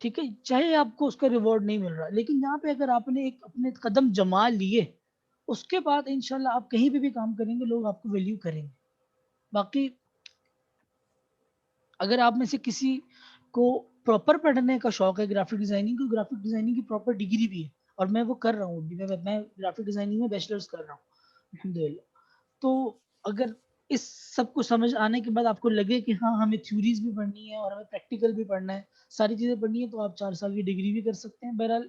ٹھیک ہے, چاہے آپ کو اس کا ریوارڈ نہیں مل رہا, لیکن یہاں پہ اگر آپ نے ایک اپنے قدم جما لیے اس کے بعد انشاءاللہ آپ کہیں بھی کام کریں گے لوگ آپ کو ویلیو کریں گے. باقی اگر آپ میں سے کسی کو پراپر پڑھنے کا شوق ہے گرافک ڈیزائننگ کو, گرافک ڈیزائننگ کی پراپر ڈگری بھی ہے اور میں وہ کر رہا ہوں ابھی, میں گرافک ڈیزائننگ میں بیچلرز کر رہا ہوں الحمدللہ. تو اگر اس سب کو سمجھ آنے کے بعد آپ کو لگے کہ ہاں ہمیں تھیوریز بھی پڑھنی ہے اور ہمیں پریکٹیکل بھی پڑھنا ہے, ساری چیزیں پڑھنی ہے, تو آپ 4 سال کی ڈگری بھی کر سکتے ہیں. بہرحال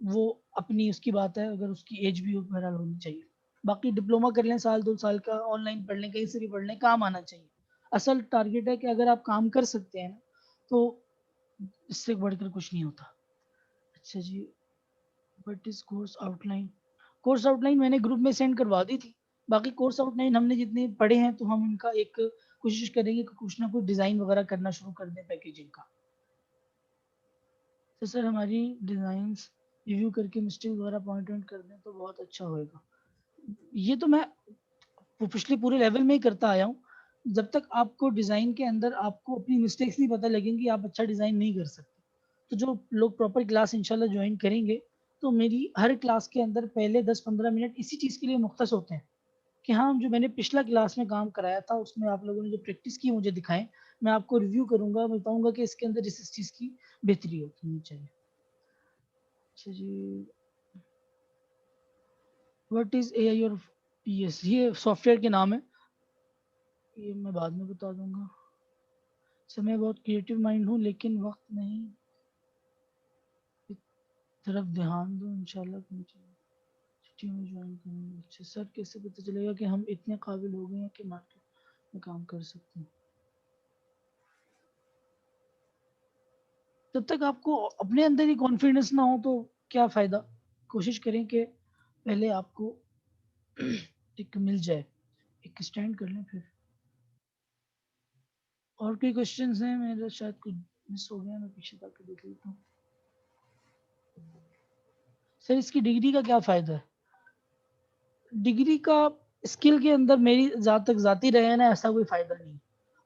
وہ اپنی اس کی بات ہے, اگر اس کی ایج بھی بہرحال ہونی چاہیے. باقی ڈپلوما کر لیں 2 سال کا, آن لائن پڑھ لیں, کہیں سے بھی پڑھ لیں, کام آنا چاہیے. اصل ٹارگیٹ ہے کہ اگر آپ کام کر سکتے ہیں تو اس سے بڑھ کر کچھ نہیں ہوتا. اچھا جی, what is course outline? Course outline میں نے گروپ میں سینڈ کروا دی تھی. باقی کورس آؤٹ لائن ہم نے جتنے پڑھے ہیں تو ہم ان کا ایک کوشش کریں گے کہ کچھ نہ کچھ ڈیزائن وغیرہ کرنا شروع کر دیں پیکیجنگ کا. تو سر ہماری ڈیزائنس ریویو کر کے مسٹیک وغیرہ پوائنٹ آؤٹ کر دیں تو بہت اچھا ہوئے گا. یہ تو میں پچھلے پورے لیول میں ہی کرتا آیا ہوں. جب تک آپ کو ڈیزائن کے اندر آپ کو اپنی مسٹیکس نہیں پتہ لگیں گی آپ اچھا ڈیزائن نہیں کر سکتے. تو جو لوگ پراپر کلاس انشاءاللہ جوائن کریں گے تو میری ہر کلاس کے اندر پہلے 10-15 منٹ اسی چیز کے لیے مختص ہوتے ہیں کہ ہاں جو میں نے پچھلا کلاس میں کام کرایا تھا اس میں آپ لوگوں نے جو پریکٹس کی مجھے دکھائیں, میں آپ کو ریویو کروں گا, بتاؤں گا کہ اس کے اندر اس چیز کی بہتری ہونی چاہیے. اچھا جی, وٹ از اے آئی اور پی ایس؟ یہ سافٹ ویئر کے نام ہے, یہ میں بعد میں بتا دوں گا. سر میں بہت کریٹو مائنڈ ہوں لیکن وقت نہیں, طرف دھیان دو انشاءاللہ چھٹیوں میں جوائن کریں گے. اچھا سر کیسے پتہ چلے گا کہ ہم اتنے قابل ہو گئے ہیں کہ مارکیٹ میں کام کر سکتے ہیں؟ جب تک آپ کو اپنے اندر ہی کانفیڈنس نہ ہو تو کیا فائدہ. کوشش کریں کہ پہلے آپ کو ایک مل جائے, ایک اسٹینڈ کر لیں. پھر اور کوئی کوشچنز ہیں؟ میرا شاید کچھ مس ہو گیا, میں پیچھے تک کے دیکھ لیتا ہوں. سر اس کی ڈگری کا کیا فائدہ ہے؟ ڈگری کا اسکل کے اندر میری تک ذاتی رہے نا ایسا کوئی فائدہ نہیں.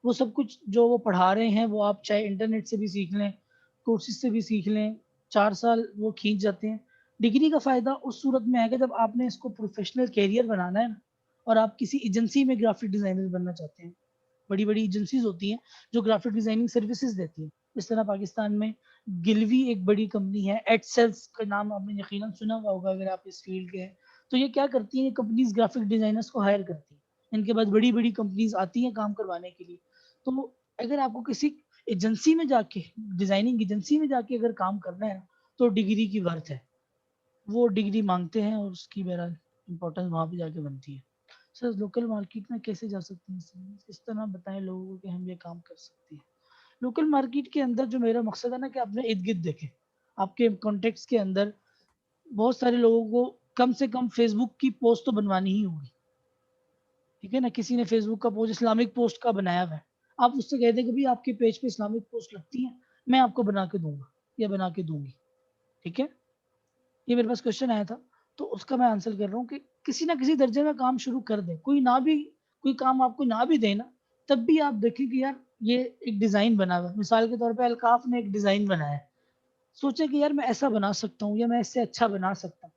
وہ سب کچھ جو وہ پڑھا رہے ہیں وہ آپ چاہے انٹرنیٹ سے بھی سیکھ لیں, کورسز سے بھی سیکھ لیں, 4 سال وہ کھینچ جاتے ہیں. ڈگری کا فائدہ اس صورت میں ہے کہ جب آپ نے اس کو پروفیشنل کیریئر بنانا ہے نا, اور آپ کسی ایجنسی میں گرافک ڈیزائنر بننا چاہتے ہیں. بڑی بڑی ایجنسیز ہوتی ہیں جو گرافک ڈیزائننگ سروسز دیتی ہیں. اس طرح پاکستان میں گلوی ایک بڑی کمپنی ہے, ایڈ سیلز کا نام آپ نے یقیناً سنا ہوا ہوگا اگر آپ اس فیلڈ کے ہیں. تو یہ کیا کرتی ہیں, کمپنیز گرافک ڈیزائنرز کو ہائر کرتی ہیں. ان کے بعد بڑی بڑی کمپنیز آتی ہیں کام کروانے کے لیے. تو اگر آپ کو کسی ایجنسی میں جا کے, ڈیزائننگ ایجنسی میں جا کے اگر کام کرنا ہے تو ڈگری کی ورتھ ہے. وہ ڈگری مانگتے ہیں اور اس کی بہرحال امپورٹنس وہاں پہ جا کے بنتی ہے. سر لوکل مارکیٹ میں کیسے جا سکتے ہیں؟ اس طرح بتائیں لوگوں کو کہ ہم یہ کام کر سکتے ہیں. لوکل مارکیٹ کے اندر جو میرا مقصد ہے نا کہ اپنے ارد گرد دیکھیں, آپ کے کانٹیکٹس کے اندر بہت سارے لوگوں کو کم سے کم فیس بک کی پوسٹ تو بنوانی ہی ہوگی. ٹھیک ہے نا, کسی نے فیس بک کا پوسٹ اسلامک پوسٹ کا بنایا ہوا ہے, آپ اس سے کہہ دیں کہ بھائی آپ کے پیج پہ اسلامک پوسٹ لگتی ہیں، میں آپ کو بنا کے دوں گا یا بنا کے دوں گی. ٹھیک ہے، یہ میرے پاس کوشچن آیا تھا تو اس کا میں آنسر کر رہا ہوں کہ کسی نہ کسی درجے میں کام شروع کر دیں. کوئی کام آپ کو نہ بھی دے نا، تب بھی آپ دیکھیں کہ یار یہ ایک ڈیزائن بنا ہوا ہے. مثال کے طور پہ الکاف نے ایک ڈیزائن بنایا ہے، سوچیں کہ یار میں ایسا بنا سکتا ہوں یا میں اس سے اچھا بنا سکتا ہوں،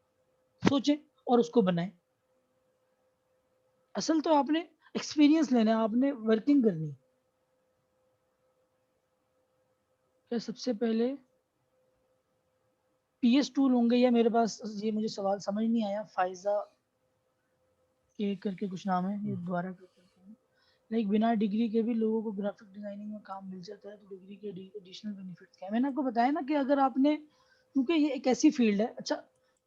سوچیں اور اس کو بنائیں. اصل تو آپ نے ایکسپیرینس لینا ہے، آپ نے ورکنگ کرنی ہے. سب سے پہلے پی ایس ٹول ہوں گے یا میرے پاس یہ مجھے سوال سمجھ نہیں آیا. فائزہ کے کر کے کچھ نام ہے، یہ دوبارہ کرتے ہیں. لائک بنا ڈگری کے بھی لوگوں کو گرافک ڈیزائننگ میں کام مل جاتا ہے، تو ڈگری کے ایڈیشنل بینیفٹس کیا ہے؟ میں نے آپ کو بتایا نا کہ اگر آپ نے، کیونکہ یہ ایک ایسی فیلڈ ہے، اچھا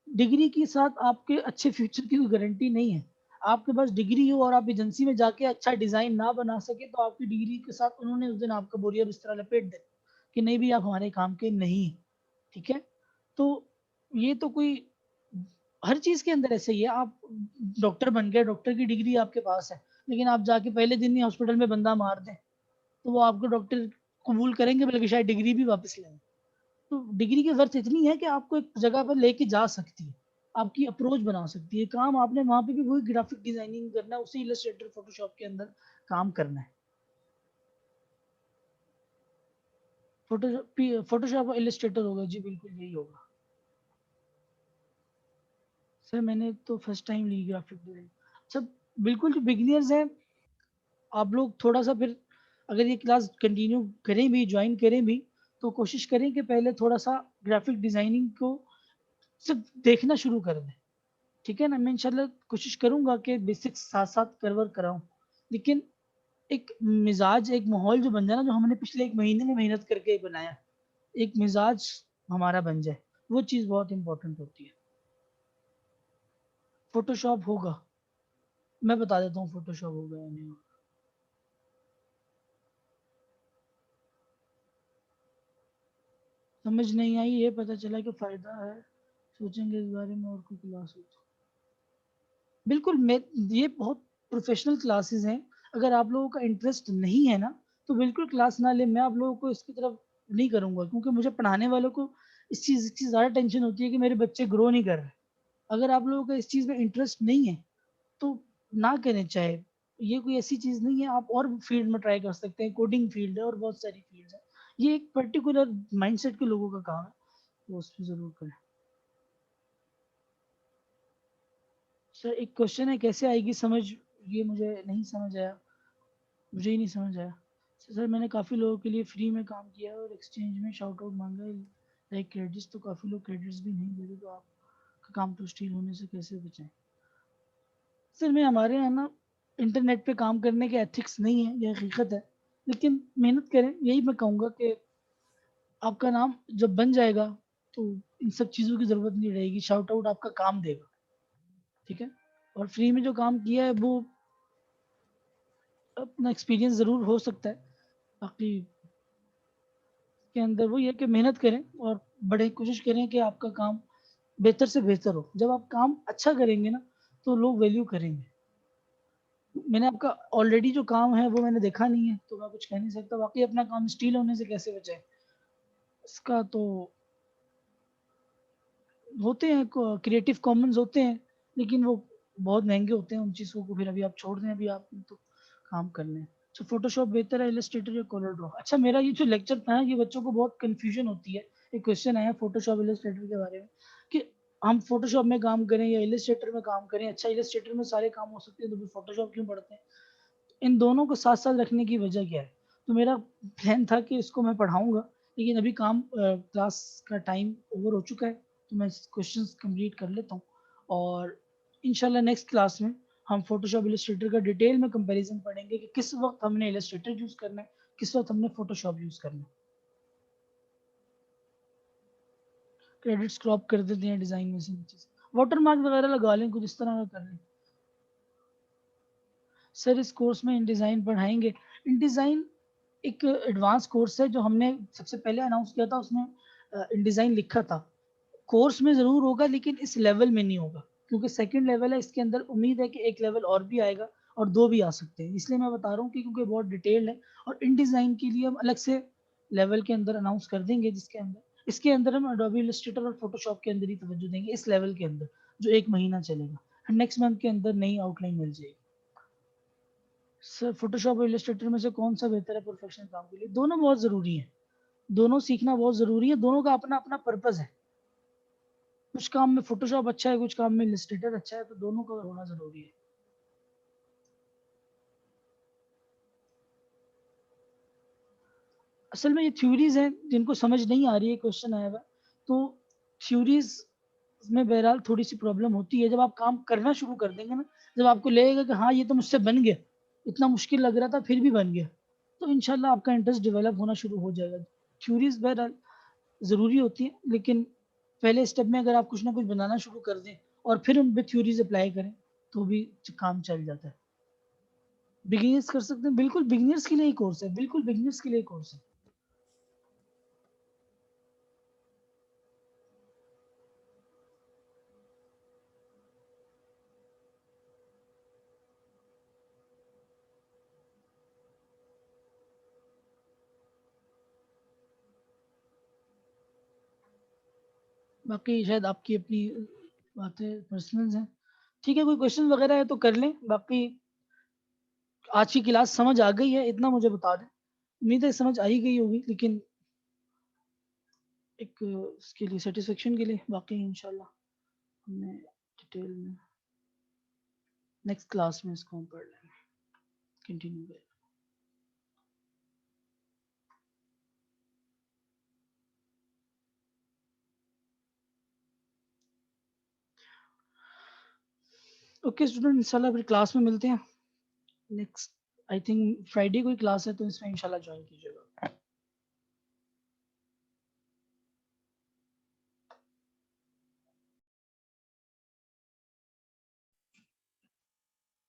ڈگری کے ساتھ آپ کے اچھے فیوچر کی کوئی گارنٹی نہیں ہے. آپ کے پاس ڈگری ہو اور آپ ایجنسی میں جا کے اچھا ڈیزائن نہ بنا سکے تو آپ کی ڈگری کے ساتھ انہوں نے اس دن آپ کا بوریا بستر لپیٹ دے کہ نہیں بھی آپ ہمارے کام کے نہیں ہیں. ٹھیک ہے، تو یہ تو کوئی ہر چیز کے اندر ایسے ہی ہے. آپ ڈاکٹر بن گئے، ڈاکٹر کی ڈگری آپ کے پاس ہے، لیکن آپ جا کے پہلے دن ہی ہاسپٹل میں بندہ مار دیں تو وہ آپ کو ڈاکٹر قبول کریں گے، بلکہ شاید ڈگری بھی واپس لیں گے. تو ڈگری کی ورث اتنی ہے کہ آپ کو ایک جگہ پر لے کے جا سکتی ہے، آپ کی اپروچ بنا سکتی ہے. کام آپ نے وہاں پہ بھی وہی گرافک ڈیزائننگ کرنا ہے، اسی ایلسٹریٹر فوٹوشاپ کے اندر کام کرنا ہے. فوٹوشاپ ایلسٹریٹر ہوگا جی، بالکل یہی ہوگا. سر میں نے تو فرسٹ ٹائم لی گرافک ڈیزائن. اچھا بالکل جو بگنرز ہیں آپ لوگ تھوڑا سا پھر اگر یہ کلاس کنٹینیو کریں بھی، جوائن کریں بھی، تو کوشش کریں کہ پہلے تھوڑا سا گرافک ڈیزائننگ کو صرف دیکھنا شروع کر دیں. ٹھیک ہے نا، میں انشاءاللہ کوشش کروں گا کہ بیسکس ساتھ ساتھ کور کراؤں، لیکن ایک مزاج، ایک ماحول جو بن جائے نا، جو ہم نے پچھلے ایک مہینے میں محنت کر کے بنایا، ایک مزاج ہمارا بن جائے، وہ چیز بہت امپورٹنٹ ہوتی ہے. فوٹو شاپ ہوگا، میں بتا دیتا ہوں فوٹو شاپ ہوگا یا نہیں ہوگا. سمجھ نہیں آئی، یہ پتہ چلا کہ فائدہ ہے، سوچیں گے اس بارے میں اور کوئی کلاس ہو تو. بالکل، میں یہ بہت پروفیشنل کلاسز ہیں. اگر آپ لوگوں کا انٹرسٹ نہیں ہے نا تو بالکل کلاس نہ لیں. میں آپ لوگوں کو اس کی طرف نہیں کروں گا، کیونکہ مجھے پڑھانے والوں کو اس چیز کی زیادہ ٹینشن ہوتی ہے کہ میرے بچے گرو نہیں کر رہے. اگر آپ لوگوں کا اس چیز میں انٹرسٹ نہیں ہے تو نہ کریں. چاہے یہ کوئی ایسی چیز نہیں ہے، آپ اور فیلڈ میں ٹرائی کر سکتے ہیں. کوڈنگ فیلڈ ہے اور بہت ساری فیلڈ ہے. یہ ایک پرٹیکولر مائنڈ سیٹ کے لوگوں کا کام ہے، وہ اس پہ ضرور کریں. سر ایک کوشچن ہے کیسے آئے گی سمجھ، یہ مجھے نہیں سمجھ آیا، مجھے ہی نہیں سمجھ آیا. سر میں نے کافی لوگوں کے لیے فری میں کام کیا ہے اور ایکسچینج میں شاؤٹ آؤٹ مانگا ہے، لائک کریڈٹس. تو کافی لوگ کریڈٹس بھی نہیں دے رہے، تو آپ کا کام تو اسٹیل ہونے سے کیسے بچائیں؟ سر میں ہمارے یہاں نا انٹرنیٹ پہ کام کرنے کے ایتھکس نہیں ہے، یہ حقیقت ہے، لیکن محنت کریں. یہی میں کہوں گا کہ آپ کا نام جب بن جائے گا تو ان سب چیزوں کی ضرورت نہیں رہے گی. شاؤٹ آؤٹ آپ کا کام دے گا. ٹھیک ہے، اور فری میں جو کام کیا ہے وہ اپنا ایکسپیرینس ضرور ہو سکتا ہے. باقی کے اندر وہ یہ کہ محنت کریں اور بڑے کوشش کریں کہ آپ کا کام بہتر سے بہتر ہو. جب آپ کام اچھا کریں گے نا تو لوگ ویلیو کریں گے. میں نے آپ کا آلریڈی جو کام ہے وہ میں نے دیکھا نہیں ہے تو میں کچھ کہہ نہیں سکتا. باقی اپنا کام اسٹیل ہونے سے کیسے بچائے، اس کا تو ہوتے ہیں کریٹو کامنز ہوتے ہیں، لیکن وہ بہت مہنگے ہوتے ہیں. ان چیزوں کو پھر ابھی آپ چھوڑ دیں، ابھی آپ تو کام کر لیں. اچھا فوٹو شاپ بہتر ہے ایلسٹریٹر یا کولر ڈرا؟ اچھا میرا یہ جو لیکچر تھا یہ بچوں کو بہت کنفیوژن ہوتی ہے. ایک کوشچن آیا فوٹو شاپ ایلسٹریٹر کے بارے میں کہ ہم فوٹو شاپ میں کام کریں یا ایلسٹریٹر میں کام کریں. اچھا ایلسٹریٹر میں سارے کام ہو سکتے ہیں تو پھر فوٹو شاپ کیوں پڑھتے ہیں؟ ان دونوں کو ساتھ ساتھ رکھنے کی وجہ کیا ہے؟ تو میرا پلان تھا کہ اس کو میں پڑھاؤں گا، لیکن ابھی کام کلاس کا ٹائم اوور ہو چکا ہے تو میں کوشچنس کمپلیٹ کر لیتا ہوں. اور انشاءاللہ نیکسٹ کلاس میں ہم فوٹو شاپ ایلسٹریٹر کا ڈیٹیل میں کمپیریزن پڑھیں گے کہ کس وقت ہم نے ایلسٹریٹر یوز کرنا ہے، کس وقت ہم نے فوٹو شاپ یوز کرنا ہے. کریڈٹس کراپ کر دیتے ہیں ڈیزائن میں سے نیچے سے، واٹر مارک وغیرہ لگا لیں، کچھ اس طرح کا کر لیں. سر اس کورس میں ان ڈیزائن پڑھائیں گے. ان ڈیزائن ایک ایڈوانس کورس ہے جو ہم نے سب سے پہلے اناؤنس کیا تھا، اس میں ان ڈیزائن لکھا تھا. کورس میں ضرور ہوگا لیکن اس لیول میں نہیں ہوگا، کیونکہ سیکنڈ لیول ہے. اس کے اندر امید ہے کہ ایک لیول اور بھی آئے گا اور 2 بھی آ سکتے ہیں. اس لیے میں بتا رہا ہوں کہ کیونکہ بہت ڈیٹیلڈ ہے, اور ان ڈیزائن کے لیے ہم الگ سے لیول کے اندر اناؤنس کر دیں گے, جس کے اندر اس کے اندر ہم اڈوبی السٹریٹر اور فوٹو شاپ کے اندر ہی توجہ دیں گے اس لیول کے اندر, جو 1 مہینہ چلے گا. نیکسٹ منتھ کے اندر نئی آؤٹ لائن مل جائے گی. سر فوٹو شاپ اور السٹریٹر میں سے کون سا بہتر ہے پروفیشنل کام کے لیے؟ دونوں بہت ضروری ہیں, دونوں سیکھنا بہت ضروری ہے, دونوں کا اپنا اپنا پرپز ہے. کچھ کام میں فوٹو شاپ اچھا ہے, کچھ کام میں السٹریٹر اچھا ہے, تو دونوں کا ہونا ضروری ہے. اصل میں یہ تھیوریز ہیں جن کو سمجھ نہیں آ رہی ہے, کوشچن آیا ہوا تو تھیوریز میں بہرحال تھوڑی سی پرابلم ہوتی ہے. جب آپ کام کرنا شروع کر دیں گے نا, جب آپ کو لگے گا کہ ہاں یہ تو مجھ سے بن گیا, اتنا مشکل لگ رہا تھا پھر بھی بن گیا, تو انشاءاللہ آپ کا انٹرسٹ ڈیولپ ہونا شروع ہو جائے گا. تھیوریز بہرحال ضروری ہوتی ہیں, لیکن پہلے اسٹیپ میں اگر آپ کچھ نہ کچھ بنانا شروع کر دیں اور پھر ان پہ تھیوریز اپلائی کریں تو بھی کام چل جاتا ہے. بگنرز کر سکتے ہیں, بالکل بگنرز کے لیے ہی کورس ہے, بالکل بگنرز کے لیے کورس ہے. باقی شاید آپ کی اپنی باتیں پرسنلز ہیں. ٹھیک ہے, کوئی کوشچن وغیرہ ہے تو کر لیں. باقی آج کی کلاس سمجھ آ گئی ہے اتنا مجھے بتا دیں. امید ہے سمجھ آ ہی گئی ہوگی, لیکن ایک اس کے لیے سیٹسفیکشن کے لیے. باقی انشاءاللہ ہم نے ڈیٹیل میں نیکسٹ کلاس میں اس کو ہم پڑھ لیں گے, کنٹینیو کریں. اوکے اسٹوڈنٹ, انشاءاللہ پھر کلاس میں ملتے ہیں. نیکسٹ آئی تھنک فرائیڈے کوئی کلاس ہے, تو اس میں انشاءاللہ جوائن کیجیے گا.